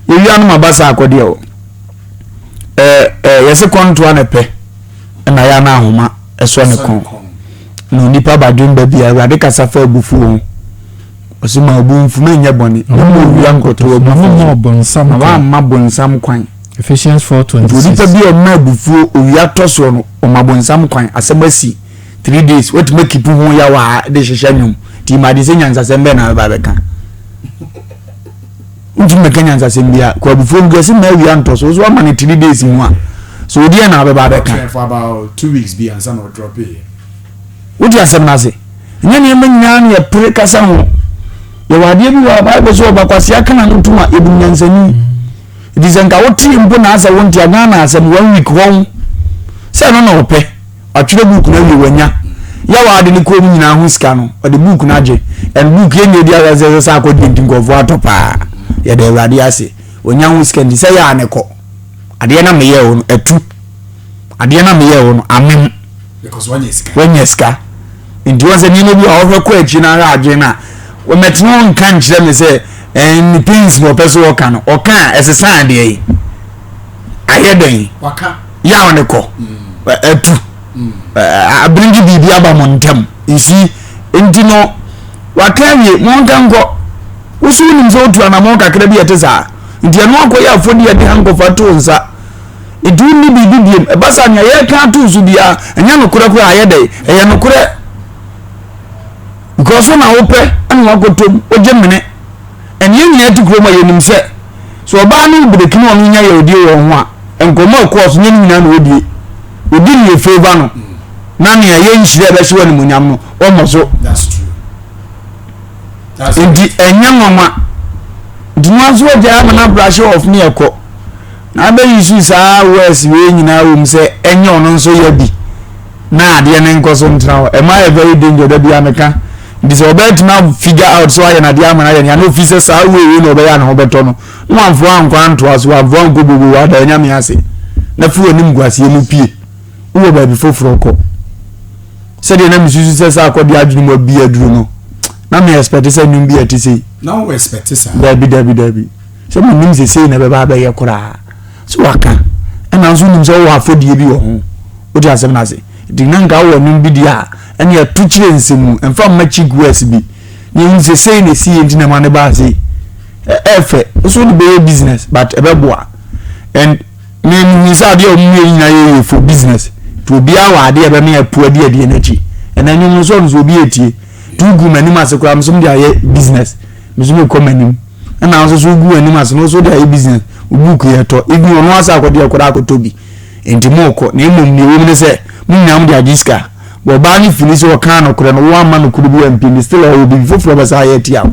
ewia no mabasa akode o yese konto na pe na ya na ahoma eso ne kon no nipa badwin ba bia awade kasa fa abufu osima abunfu na nya boni no wi ankoto abufu no bonsam wa ma bonsam kwan Ephesians 4:26 nipa bia ma abufu owi atoso no o ma bonsam kwan asebasi 3 days what make people ho ya wa de hehya nyum ti ma de se nyansa sembe na ba beka unju me kanyansa sembia ko abufu ngase ma wi antoso so ma ne 3 days mu a so odi na be ba beka for about 2 weeks be and some drop it odi asem na se nya ne manya na pre kasa ho ye wade bi wa Bible so ba kwase aka na ntuma ebu nyansani dizenga woti mpo na asa wonti aga na asem 1 week won se no na ope atwere book na wi wanya ya wade ni ko nyina ho ska no ode book na age and book ye ne dia ze Sarkodie ntingofo atopa ye de wade ase onya ho ska ndi se ya ne ko ade na meye wo etu ade na meye wo amem because when you ska ndi wonse ni no bi o ko achi na ha age na o metno nka nkyere me se en pins mo peso o kan o kan esesa de yi ayeden waka ya one ko etu abringi bibi aba mo ntem isi ndi no waka wie mo nkan ko usu ni zo tu na mo kakra bi etesa ndi no akoya afodi ya de hankofa to nsa edu ni bibi biem ebasa nya ye kan to su bia enya no kura kura ayede eya no kura because na ope ani wakotom ojemene eni enya tikuro yenim se so oba no brekini onu nya ye odi wo ho a enkomo course nya nyina na odi odi ni favor no na ne ye nhire be hwe no munyam no omoso that's true enti enya mama dinwazo ja na brush off ni eko na be yisu sa wes we nyina wo mse enya ono nso ya bi na ade ne nkoso ntrawo am I very dangerous da bia meka this obet na figure out so ya na dia amana ya no officer sa we no be ya na obeto no no amfo ankwanto aso avon gogogo wa da nya me ase na fu onim guase mu pie wo ba bi foforo ko se de na misusu se Sarkodie adwunu mo bi aduru no na me expect se nyum bi atise now we expect sa dabi se mo nim se na be ba ye kura so waka e na nso nim se wo afodie bi wo ho wo di asem na se dinanga wo nim bi dia ene atuchire nsemu emfa machi guas bi ni nse sei na si enti na mane ba sei efe so the be business but ebeboa and me say ade o mu yin na ye for business to be our ade ebe me apu ade na chi and then so no bi etie to gu manim asekura msum dia ye business msum ko manim na so gu anim ase no so dia ye business book ye to igu no asa Sarkodie akora akotobi enti mo ko na emom ni wo me say munyam dia diska bo ba ni fini so kan no kure no wo ama no kure bi MP still o bi foforo ba sa ye tia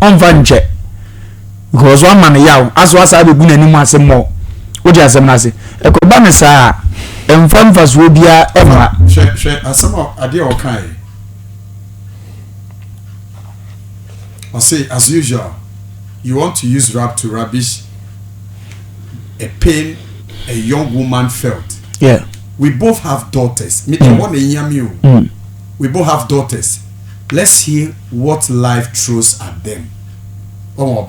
on fa nche because one man yaw aso asa be gu nanim ase mo wo di asem na se e ko ba me sa emfa mfa so bia ema hwe asem ade o kan I say as usual you want to use rap to rubbish a pain a young woman felt. Yeah. We both have daughters. We both have daughters. Let's hear what life throws at them. Oh,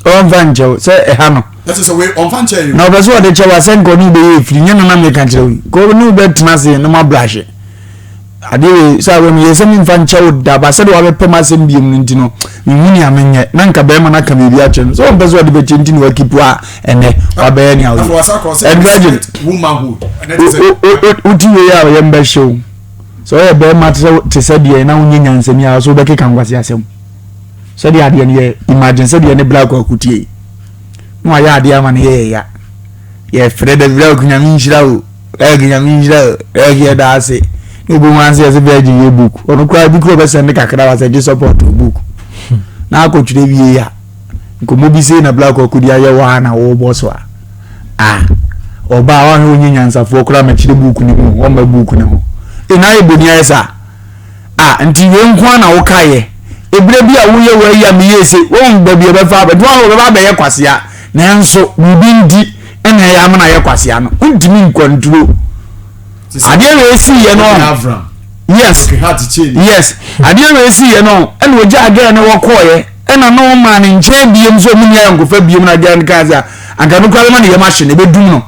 on vanjo say ehano. That is a way on vanjo. Now that's what the chawa send go no be free nya na me kan chewi. Go no be tnase no ma brush. Ade say we me sem vanjo da ba say do wa pema sem biem ntino. Me huni amenye na nka be ma na ka me bi a che. So on person de be ntino wa kipu a ene wa be nya wo. And womanhood. Uti we ya we mbe show. So e be ma te say de na unye nyansemi a so be keka ngwase asem. So the idea ne imagine say the black akutie no aya ade ma ne ya ye fred the black nyami njira o nyami njira e da ase Obi wan say say virgin ye book. Ono kwa bi kro be send kakra wa say support book. Na akotwire wie ya. Nkomo bi say na black okudi aye wa na wo boss wa. Oba wa ho nyanyansafo kura ma chire book ni mu, o ma book ne ho. Na ye boni esa. Nti we nkwa na wo kaye. Ebre bi a wo ye wa ya me yese, wo ngba bi e be fa ba. Do wo be ba ye kwasea. Nanso bibi ndi ena ya amana ye kwasea no. Ntimi nkwanturo. Adie we si ye no. Yes. Yes. Adie we si ye no. Ena oja aga ne wo koye. Ena no man nche biem so munya yankofa biem na gan kaza. Anga no kwale ma ne ye machine be dum no.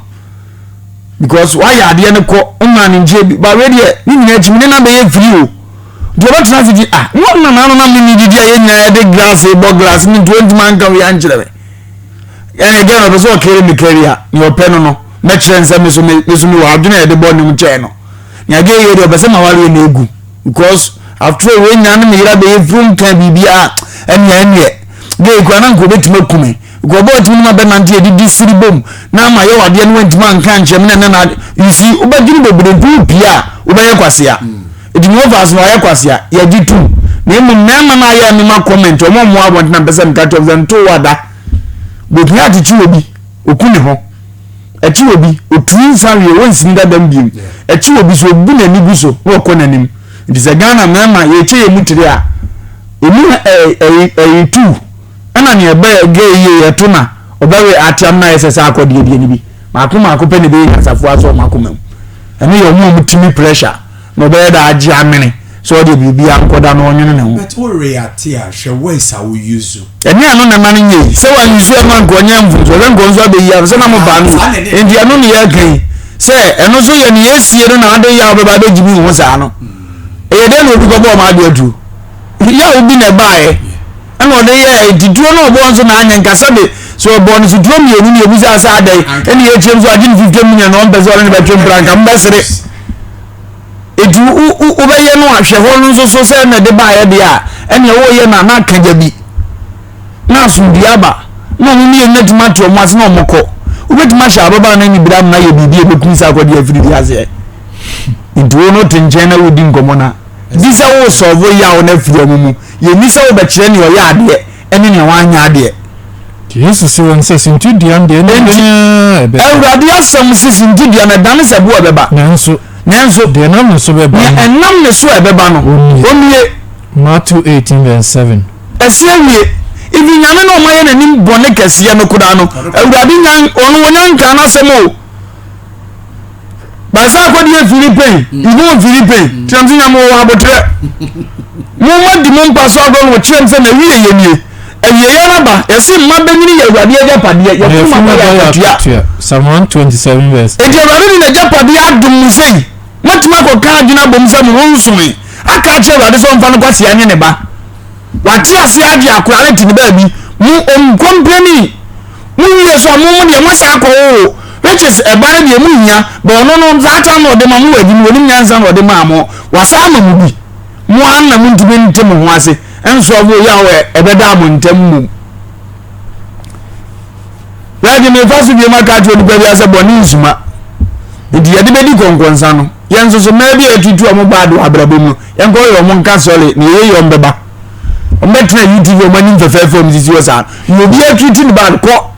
Because why ya adie ne ko man nche bi. Ba we de ni nyina chimine na be ye free o. Do not transit no na me didi ye nya de glass e bo glass ni 20 man kan we anjere. And again, I was all carrying the carrier, your pen no, match and some is me, I'll do the bonding channel. Yagay, you're the same way in because after when Yan room can be and yet, they can go to me. Go about to my benanti did this city boom. Now my old idea went to man can't and you see, Uba Jimbo, but in Pia, Uba Quasia. It was no Quasia, Yajitu. Name Nama, I am in my comment, or more 100% cut of them to water. But we had to chuobi okuni ho a chuobi otun sawe won sinda dam biem a chuobi so bu na ni bu so wo konanim it is a Ghana mama ye che mutire a emu tu ana ne ba ge ye to na obawe atiam na ese Sarkodie die ni bi makoma akopɛ ne be yasafo aso makoma ene ye omo mutimi pressure no be da agi amene so de bibia nkoda no onwene ne ho but we react here hwe ways how we use eni anu na mani nye se wa use e man ko nya mvu so len ko nso be ya se na mo ba no endi anu ne ya kan se eno so ye ne yesie no na ade ya ba be jibi ho sa no e de no bi ko bo ma de adu ya obi na baaye ena ode ye diduo no obo nso na anya nkasa be so obo no diduo mi enu ne ebuza sa adai eni ye chem so agin 50 million no be so ne be twem branka mbesere edu ubeye no ahwe ho no so se na de baaye de a ene wo ye na na kaja bi na sundiaba na mu ni na tomato mo ase na omoko ubetuma sha baba na ni bram na ye bibi ebekun Sarkodie afiri bi ase ndu no tenje na wodi nkomo na bisa wo solve ya wo na afiri omumu ye ni se wo be kire ne o ya ade ene ne wanya ade Jesus se won se sintu diam de na Awurade asem se sintu diam na dan se bo obeba nanso de nam so beba enam ne so ebeba no omie Matthew 18:7 esewie ibi nyame no maye na nim bone kase no koda no Awurade nyan ono wonyanka na asemo ba Sarkodie Philippine ibo Philippine tiamzi nyamo wa abotre mo wadi mo mpa so adon wo chiem se na wiye yemie ewie na ba ese mma benyini ya Awurade ajapade ya kuma ya atua Psalm 127:8 edi Awurade ni ajapade adum musei matuma ko ka adwina bom se mo wonsumi aka che Awurade so mfa no kwase anye ne ba wati ase adi akura ne tini ba bi mu onkompani mu ye so mu ne mo sa ko which is e bare de mu nya ba ono no zata no de ma mu wadi mu ni nyanza no de ma mo wasa ma mu bi mu anna mu ntime ntem ho ase enso bo ya we e be da mo ntem mu wadi me fasu bi ma ka to ni ba bi ase boni nsuma ndi ye de be di konkonsa no yenso so ma bi atutu o mo ba do abrabo mu yenko yo mo nka sole ni ye yo mbeba ombetre YouTube o mani mfefefo mzizi wo sa no bi atutu ni ba ko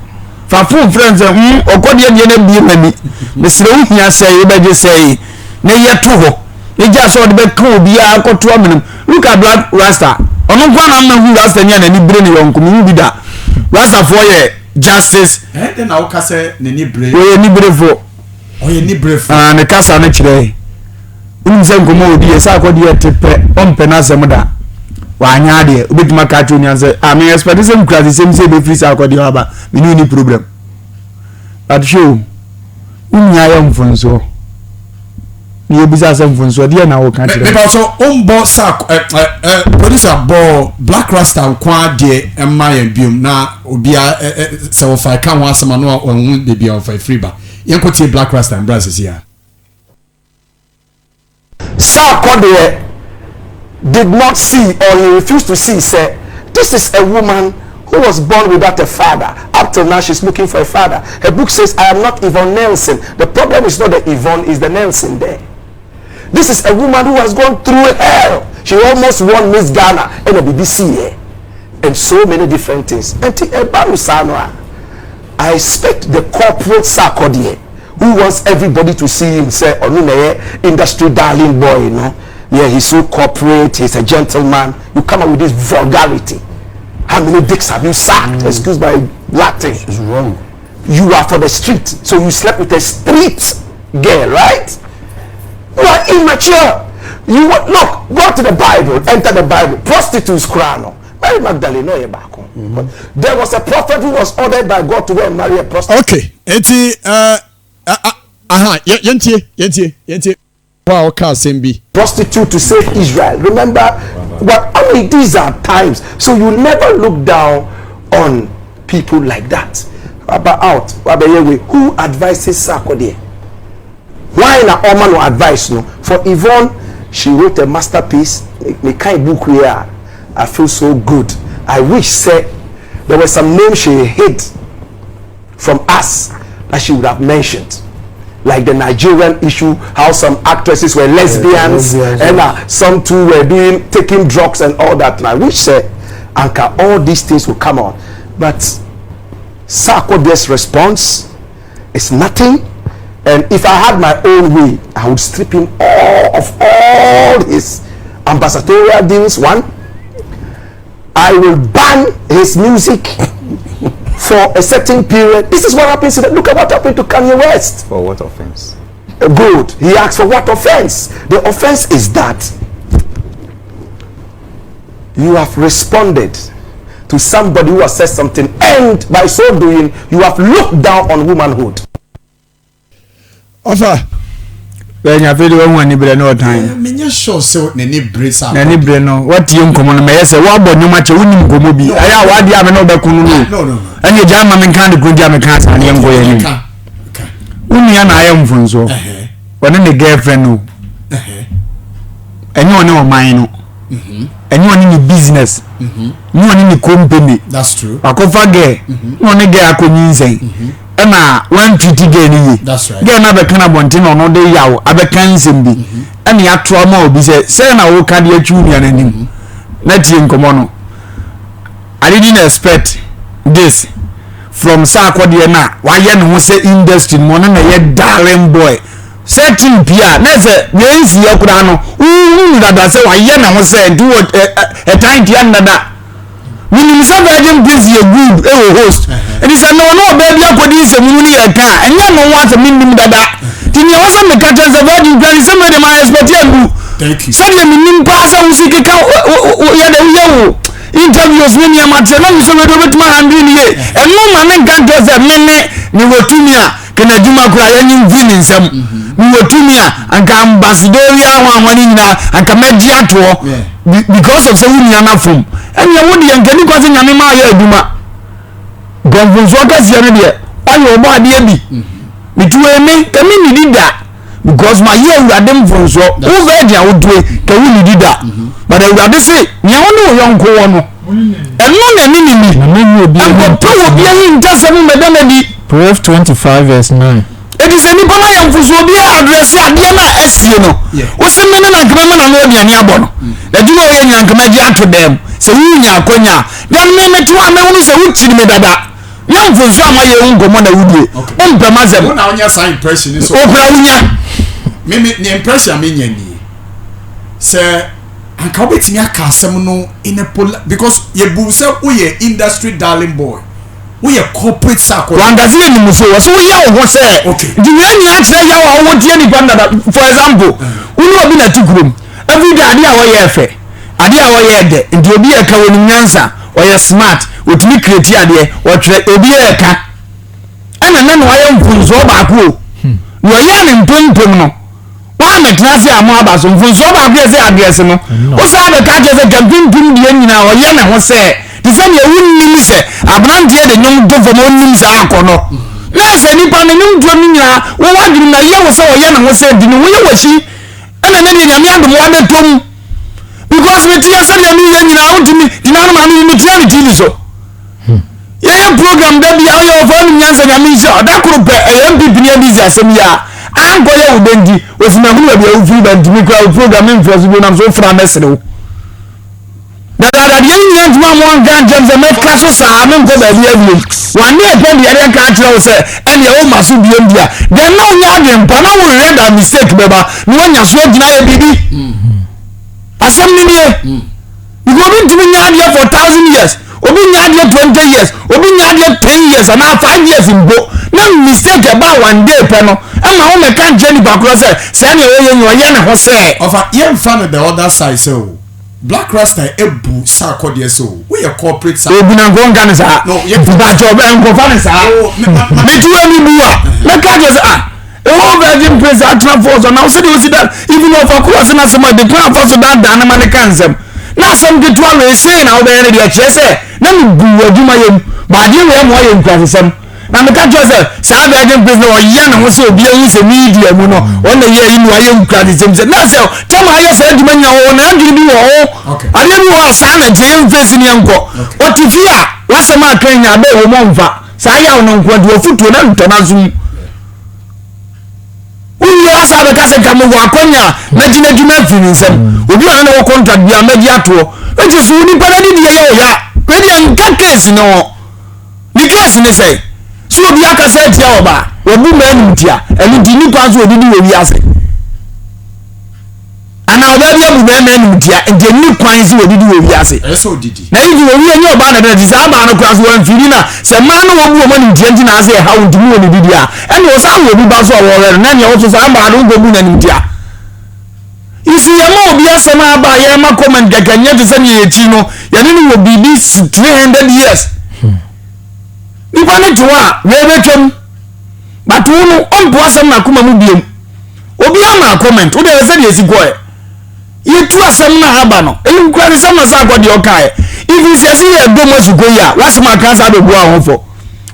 fa phone friends okode ye na bi mani mesre wo hia sei be je sei ne ye to ho ne ja so de be ka obi a akoto amnem look at black rasta ono kwa na na hu rasta nya na ni bre ne yonko mi bi da rasta for ye justice de na wo kase ne ni bre o ye ni bre fo o ye ni bre fo ne kasa na kire unze nkomo obi ye Sarkodie tepe ompe na semda wanya de obetuma ka to nyanse me expect some class same say be free Sarkodie aba me ni problem but show unya ya mfunso ni ebisa se mfunso de na wo kan tire me so ombo producer bo black rasta kwa de emma ya biom na obia se wo fa kan wa asema no hu de bia fa free ba yenkotie black rasta embrace sia Sarkodie did not see, or he refused to see, say, this is a woman who was born without a father. Up till now, she's looking for a father. Her book says, I am not Yvonne Nelson. The problem is not the Yvonne, it's the Nelson there. This is a woman who has gone through hell. She almost won Miss Ghana and a BBC here, and so many different things. And I expect the corporate Sarkodie, who wants everybody to see him say, "Oh, industry darling boy, you know, yeah, he's so corporate, he's a gentleman." You come up with this vulgarity. How many dicks have you sacked? Excuse my Latin. It's wrong. You are for the street, so you slept with a street girl, right? You are immature. You look, go to the Bible, enter the Bible. Prostitutes crown. Mary Magdalene, no, but there was a prophet who was ordered by God to go and marry a prostitute. Okay, eti yentie. Wow, okay, Sembi. Prostitute to save Israel. Remember, what? I mean, these are times. So you never look down on people like that. Who advises Sarkodie? Why na Oman no advice no? For Yvonne, she wrote a masterpiece. Me kind book here. I feel so good. I wish say there was some name she hid from us that she would have mentioned, like the Nigerian issue, how some actresses were lesbians, and some too were taking drugs and all that. And I wish say, Anka, all these things will come on, but Sarkodie's response is nothing. And if I had my own way, I would strip him of all his ambassadorial deals. One, I will ban his music for a certain period. This is what happens. Look at what happened to Kanye West. For what offense? Good. He asked for what offense? The offense is that you have responded to somebody who has said something, and by so doing, you have looked down on womanhood. Offer. When you feel one ni bre no time. Me sure so ne brace up. Ne bre no. What you nkomo no me say wa bo nyuma che woni nkomo bi. Aya wa dia me no be kunu no. No. Anya jama me kan de kundia me kan san ye ngoye ni. Uni ya na aye mfunso. Wona ne girlfriend no. Enyo ne o man no. Enyo ne business. Enyo ne company. That's true. Akofa girl. No ne girl akonyi nsen. Na one treaty girl ni. That's right. Girl na be kana bonte no no de yawo abeka nsem bi. Ene ya trauma obi say na wo ka de atwu nua nanim. Na tie nkomo no. I didn't expect this from Sarkodie na wa ye no say industry mo na ye darling boy. Say team pia na say we nsi yakura no. Dada say wa ye na ho say do a time pia dada. Minim say virgin busy a good host. And he said no baby akodi se muni e ka enya no want minim dada. Tini wa say me ka say virgin plan say me dey my expect you. Thank you. Say me minim pa say musiki ka ya de wo. Interviews when you match na you say we do betuma handle ye. And no man can get that me wotumi a kana juma kura ya nyi vini nsam. Me wotumi a anka ambassadorial wani nyina anka meji ato because of say we nyana from. And you would yankani kwase nyame ma ya aduma. Gonfonso ka sia ne de ayo obo ade abi. Mituwe me kemi ni dida because my year we adem fonso who vege a wodue ka we ni dida. But we ade say nya wono yonko wono. Eno na ni ni na menyu obi e to obi ayi ntasem medamedi. Proverbs 25 verse 9. It is any pana yam fonso obi address ade na asie no. Wo se me na nkama na no ode ni abo no. Na djuma wo ye nya nkama ji ato dem. Se wu nya akonya. Dan me to am wonu se wu chiri me dada. Yam fonso ama ye ngomo na wudie. Empemazem. Wona onya sign impression so. Okra wunya. Me ni impression me nya ni. Say anka obetimi aka asem no in a because ye bu say we ye industry darling boy. We ye corporate Sarkodie. Wangasi ye ni muso wo so ye wo say. Di we ni akire ya wo wo tie ni panda for example. Unu obi na tukurum. Every day ade a wo ye efe. Ade a wo ye de. Ndi obi e ka woni nyansa. Oye smart. Otumi create ade. O tire obi e ka. Ana na no aye mfunzo ba ko. No ye ni mpompom no. Wa me class ya mo aba so mfunzo ba ko say address no. O sa be ka je say gampimpim die nyina o ye na ho say. Di say ye wunnim say abrantie de nyom do fo mo nnim say akono. Na say nipa ne nyom do nyina wo wadru na ye wo say o ye na ho say di no wo ye wachi. Ana na ni nyame adom wa betom. Because we tia say ya mi ye nyina wotimi dinano ma mi tia mi TV so. Ye program da bia o ye ofo nyansa nyame say odakoro pe MPP ni abi asem ya yanko ya udendi osimahulu bia ufiri ban timi kwa program info na so fra mesere dada yen yen tuma mo gan james me kaso sa me ko ba bia bi wan ne pe de yen ka tira o se ene o maso bia bia then no nya de mpa na wo render mistake beba ni wonya so gina ye bibi asem ni nie you go be doing nya for 1000 years obi nya de 20 years obi nya de 10 years and 5 years in bo na mistake about one day pe no ama wo me kan jeni ba kro se ne o ye na ho se ofa yen fan the other side so Black Rasta ebu Sarkodie so we a corporate side ebu na ngonga ne sa no ye ba job en ko fa ne sa me tu emi buwa me ka je sa o virgin praise atna force na so dey see that even of across na some the plan for so that dan man kan sem na some get to we say na o be ne dey che se na me bu aduma yem ba de we mo yem kwa sem na me ka je se sa virgin praise no ya na ho se obi ehu se media mu no o na ye inu ayem kwa sem se na se tama aye se aduma nya o na ndiri bi wo ari ni wo sa na je yem face ni enko o tifia wase ma kan nya be wo mo mfa sa ya o no nko de ofutuo na ntona zum uyo asa be ka se ka mo akonya na gina gina finisem obi ona wo contract bia magi ato enti so ni para ni de ye o ya we de nka case no ni case ni say so obi aka say tia oba obu ma enu tia enu di ni kwa so odidi we wi ase ana oba bia bu ma enu tia enti ni kwan si odidi we wi ase eso odidi na yi we wi enye oba na be sa ba no kwa so wan firi na se ma no wo bu mo ni tia enti na ase ha ntimi wo ni bidia eni o sa wo bi ba so wo re na ne o so sa ba no go bu na ni tia isi ya ma obi ase ma ba ya ma comment gaga nya te se ni eti no ya ni wo bibi 300 years ni pa ne to a we betwem but wo no on po asem na kuma mu biem obi ama comment wo de se de esi koe ye tu asem na haba no e nkwa ni sem na Sarkodie okae if se se ye do mo su ko ya wasema kan sa be bo ahofo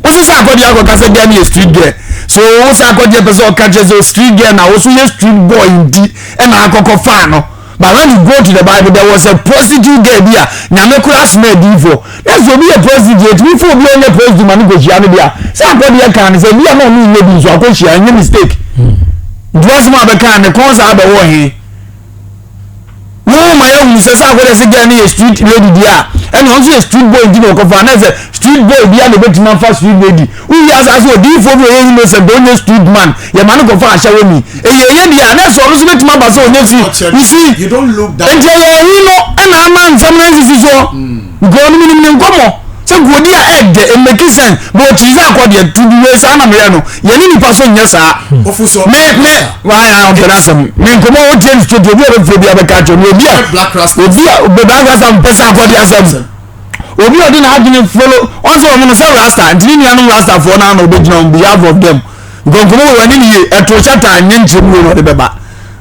wo se Sarkodie akoka se dia ni street girl so wo Sarkodie person oka je street girl na wo so ye street boy ndi e na akoko fa no but when you go to the Bible there was a prostitute girl bia nyame kura smell divo that's obi a prostitute we for obi onye prostitute man go hia no bia Sarkodie kan se bia no no bi so akohia any mistake dress ma be kan ne kon sa be wo he no my own se Sarkodie se girl ni street lady dia and also street boy ndi no ko fa na se street boy bia no betima fa street lady we as o divo we you know se don't street man ye man go fa ashawo ni ye dia na so so betima ba so onye you see you don't look that and you know and a man sometimes is so go no minimum komo se go dia egg e make sense but Sarkodie to the way sa na me no ye ni nipa so nya sa ofuso me why am person me komo o change to the way of the abeka jo no bia Black Rasta obi Black Rasta pesa Sarkodie asem obi odi na adwene follow also omo say Rasta ndini ni anu Rasta for na no be gina on behalf of them gonkomo we wani ni eto chata anye ntimu no de beba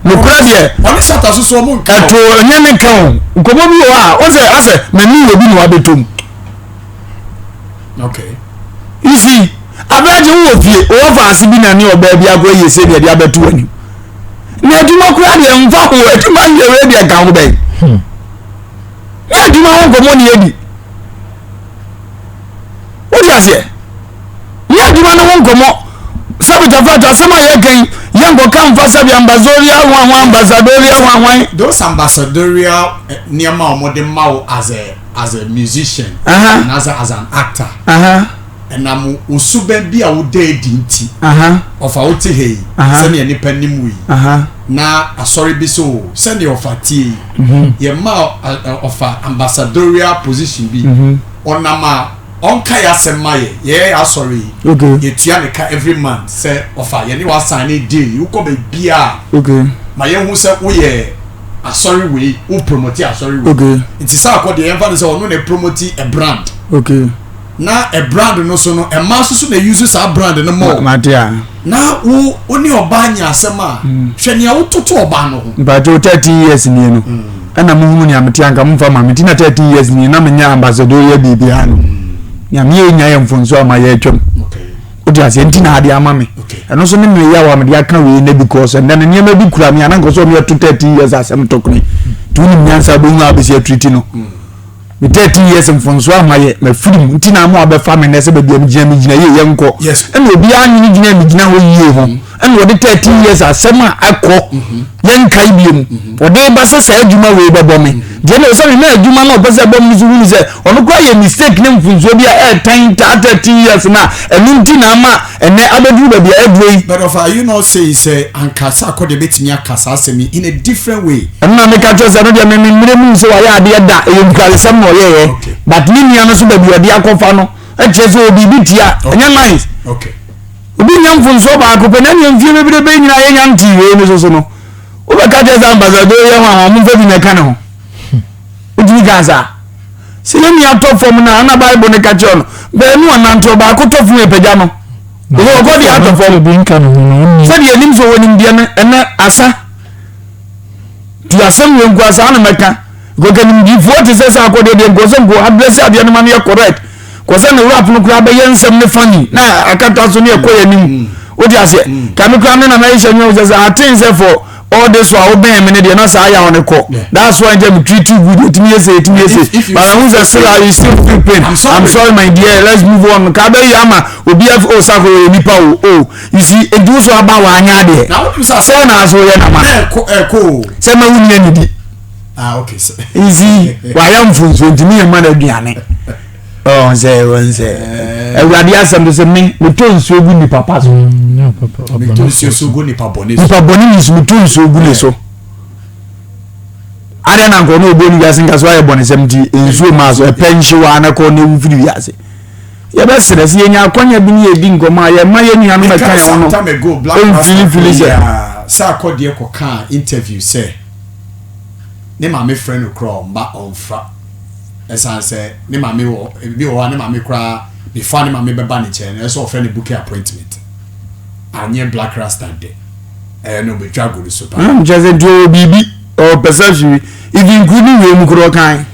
no kura de oni chata so mo eto anye ne kan nkomo bi wo a o say ase mani obi ni wa betom okay you see abaje wo fie o fa asibi na ni oba bi agwo yese de de abeto ani ni aduma kura de mfa ho aduma ni we de kan ho be ni aduma ho nkomo ni edi odi ase ni aduma no nkomo sabi jafata sama ye kan yango kan fa sabi ambassadorial wan those ambassadorial niama omode mawo as a musician and as an actor and am usuben bi a wo dedi nti of out he se ne nipa nimu yi na asori bi so se ne ofatie ye ma of ambassadorial position bi onama onka ya semaye ye asori ye tua ne ka every month say offer ye ni wa sign a deal you come be bia ma ye hu se wo ye asori we wo promote asori we it is Sarkodie emfa say ono na promote a brand na a brand no so no e ma so na use sa brand no mo na wo oni oba nya asema hwe ne wo toto oba no ho but 30 years ni no ana mu hu ni ametianga mfa ma metina 30 years ni na menya ambassador ya bibia no nyame nya ye mfonso ama ye twem odi ase enti na ade ama me eno so ne me ya wa me dia kan we na because and then nyama bi kura me anan so me to 30 years asem tokni tuni nyansa bo nwa abesi treaty no me 30 years mfonso ama ye me film enti na ama abefa me na se be bia me gina ye nko ena obi anyi gina me gina ho yie ho and what the 13 years are summer I call young Caribbean or they basa say Juma way bombing. General sorry me Juma no basa bomb is or no cry a mistake name for Zobia 10 13 years now and Nuntinama and then other do the every but of you know say ankasa ko de betimi akasa asemi in a different way. I'm not make a choice I don't mean so I dey da you can some more but me no so be odi akofa no e chezo obi bitia enya nice. Okay. Obi nyam fun so ba ko pe na nyamfie bebre be nyina ye nyam tiwe no so no o be ka je ambassador ye ho mo fa bi na ka ne ho o di gaza se le mi ato form na na bible ne ka che no be nu ananto ba ko to fun e peja no o go di ato form bi nka no no se di enim so wonim dia na asa tu asem we ngwa sa na meka go ganim di fo te se sa ko de go so go address ade no ma ne correct kwasa na rap no kura be yensem ne fani na akata so ne ekoye nim o di ase kanu kura na na isha nyo say atin say for all this wa oben me ne de na sa ya on ko that's why dem treat you good to me say but I who say you still feel pain. I'm sorry my dear, let's move on ka be yama obi of osako nipa o you see e do so aba wa anya de Now what you say na so ye na ma ko say ma wuni ani di okay so easy wa yam fun so ntimi e ma na aduane oh say one say everybody has some to say me to so gu ni papa so no papa me to so gu ni papa boni is me to so gu le so are na ko no boni ya singa so aye boni 70 enso ma so e pension wa na ko ne wu firi ya se ye be sere se nya akwanya bi ni edi ngoma ye ma ye nya no meka ye no time ago black Sarkodie ko kan interview say ne ma me friend no crawl mba onfra esan say ne ma me wo bi wo ne ma me kra before ne ma me beba ne chen e so friend book appointment anye black rasta de no be trago the super just do bibi or perception even including we mukro kan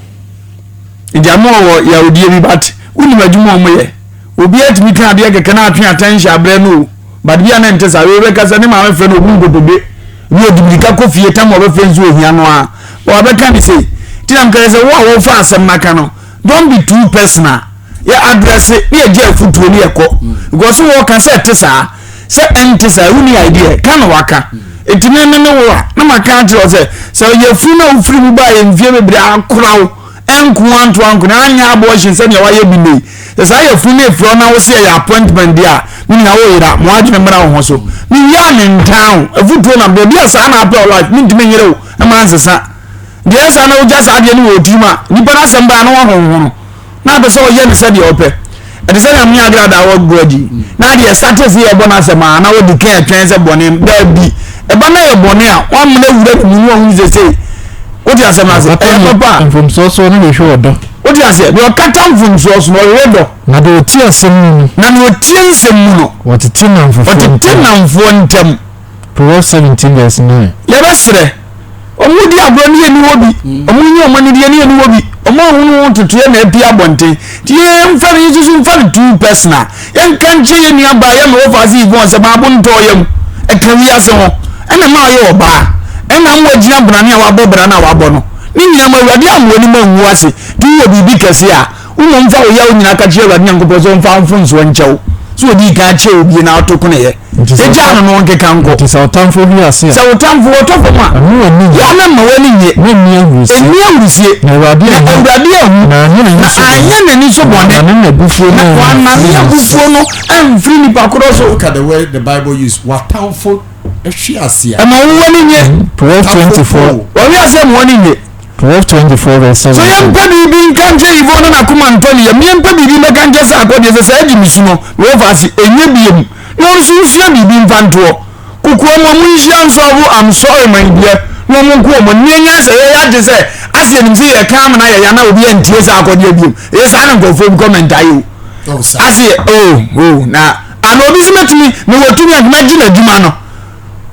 ijamo wo ya odie bi bat uni majumo mo ye obi atimi kan ade keke na atwe attention abre no but bia na ntesa we be kasa ne ma me friend ogun godobe we odibika kofie tam wo be friends wo hia no a wo be kan say tinam kan say wo fa asem maka no don't be too personal ya address ne je afutuo ne yeko because wo kan say tesa say entesa uni idea kan waka etime ne wo na maka ati o say ye fu na ufiri bu ba ye mfie bebre akorawo enku anto na anya abortion say ne wa ye bi nei say ye fu na efro na wo say ya appointment dia ni na wo yira mo adwene mra wo so ni ya ne ntan afutuo na be bia sa na apel life ni ntime nyere wo ama ansesa dia sa na wo jasa ade ni wo tima ni para samba na wo honhono na be so ye ne se de ope e say na mia dia da wo godi na dia status ye bo na sema na wo di kan atwen se bone da bi e ba na ye bone a wa mna wura mu wo hu say wo dia sema se e papa from so no be sure do wo dia se do katam from so no we do na do ti asem na no ti nsem no what ti na mfo ntem Proverbs 17 verse 9 ye be sere omudi abro ni eni wobi omunyi omani di eni eni wobi omo hunu tutuye na epi abonte ti ye mfa ni susu mfa too personal ye kanche ye ni aba ye no ofasi ifo se ba bonto yem e kan wi ase ho ena ma ye oba ena nwa gina brani a wabo brana wabo no ni nyina ma wadi amwoni ma nwu ase ti wo bibi kese a wo mfa wo ya nyina ka che wadi nyankopɔ so mfa mfunso nkyɛw so odi ka che obi na otokune ye eja no nke kanko ti sautamfo bi ase a sautamfo otofo ma ya na ma wani nye ni awusie na awurade na anya ni so bone na bufuo na wana ya bufuo no amfiri ni pakoro so look at the way the Bible use watamfo ehwe ase a ma wani nye Proverbs 24 wani ase mo wani nye Proverbs 24 verse 7 so yam pa bibi kanje ivo no na kuma ntoni yam pa bibi me kanje Sarkodie se adi misuno wo fasi enye biem no nsusia bibi mfanto kukuo mo munhia nsobo I'm sorry my dear no mo kuo mo nyenya se ya de se ase nim se ye kam na ya na obi antie Sarkodie biem e sa na ngofo bi comment ayo ase na ano obi simetumi me wotumi aduma gina djuma no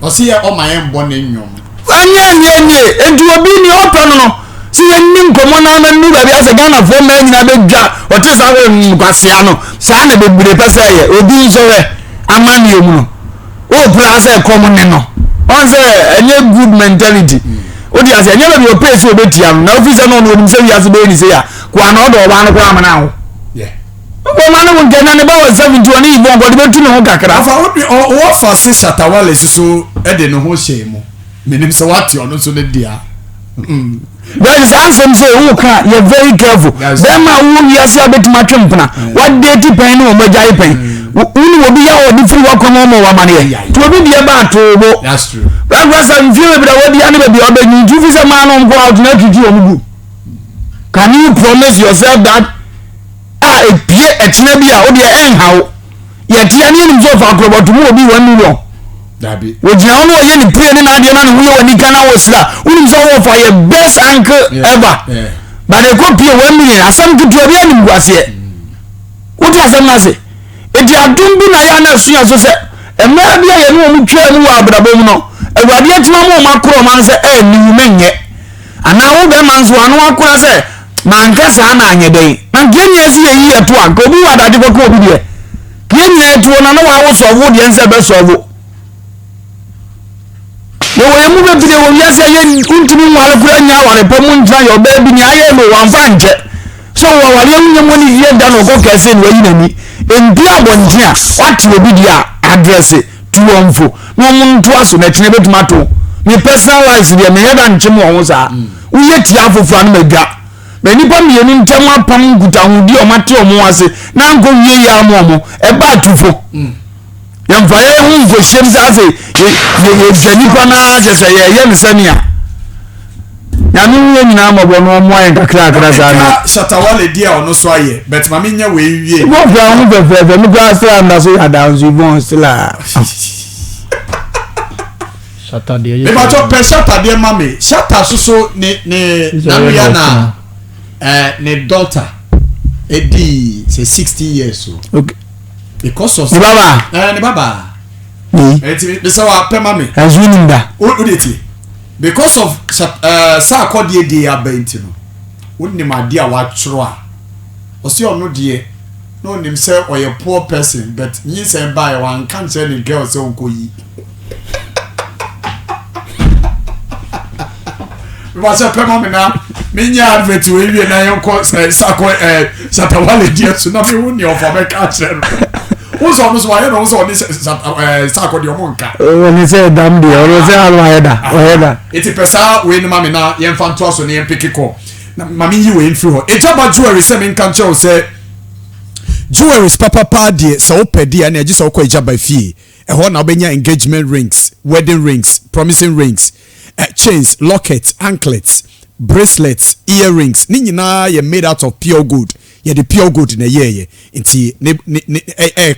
o se ye o mayen bone nyom anye edu obi ni otono no si yen nkomo na na nu ba bi ase Ghana fo ma nyina bedwa o te sa we nkwasea no sa na begbire pese ye obi nso we amani omu no o pra se komo ne no on say enye good mentality o di ase enye ba bi o pese obetia no na officer no no nim se wi ase be ni se ya kwa na odo ba no kwa amana ho man won't get any about 70 or even what about to know Kakra. What for says Shatawale so Eden no shame. Meaning so what you are not so dear. There is answer say who can you're very careful. Them who you are bit matrimpna. What day to pay no majai pay. Uni will be our different work on more money. To be about to that's true. That was some few of the enemy be other you is a man on go out not to do. Can you promise yourself that a peer at Nebia or the end how yet any of our global to be 1 million? Would you know any prayer in India and we when he can always that? We saw for your best anchor ever. But a copy of 1 million, as some to the enemy was here. What was the massy? If you are doing Ayana, she has said, and maybe I know train who are but a bono. A radiant no macro man say, eh, new men yet. And now the man's one could say, man, Cassana, any day. And can you see a year to a go be what I did go here? Can you to another house of wood and said, so. No, I'm moving to the yes, I ain't continuing while a permanent try your baby. I am one fancy. So, our young money here done or go cassin where you me. In Diabon, what will be their address to one for no one to us, next never tomato. Me personalize the American Chimosa. We yet have for fun with that. Many family in Tama Panguta would be a matter of Moase. Now go ye ya momo, a bad to for. Young fire who for ships as a Jenipana, just a young Sania. Yamu na mo no mo en kakra kakra sana Shatawale dia ono so aye but mama nya we wie mo fa mu fefe mu ga sta na so adan so bon stila Saturday e ba to pe Saturday mama shata so ne na na ne daughter edi say 60 years so okay because of ne baba be say wa pe mama azuninda o deti because of Sarkodie dey abenti no wonni ma dia wa tworo a osi ono die no nim say oye poor person but yin say buy one can say the girl say onkoyi we say pe mama na me nya advert we wie na yonko Shatawale die so na me wonni of America chere Who's almost why I don't know this Sarkodie omonka. When he said damn dear, or say Alwaida. It's a pesa we no mama na yen fanto so ne yen pekiko. Na mami yi we info ho. Ejaba jewelry say men kan che say jewelry papa de say opedi na eji say okọ ejaba fie. E ho na obenya engagement rings, wedding rings, promising rings, chains, lockets, anklets, bracelets, earrings. Ni nyina ye made out of pure gold. Ye the pure gold na ye nti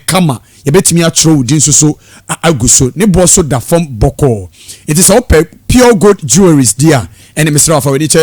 kama ye betimi atro din so aguso ne bo so da form boko it is all pure gold jewelries dia and Mr. Rafa we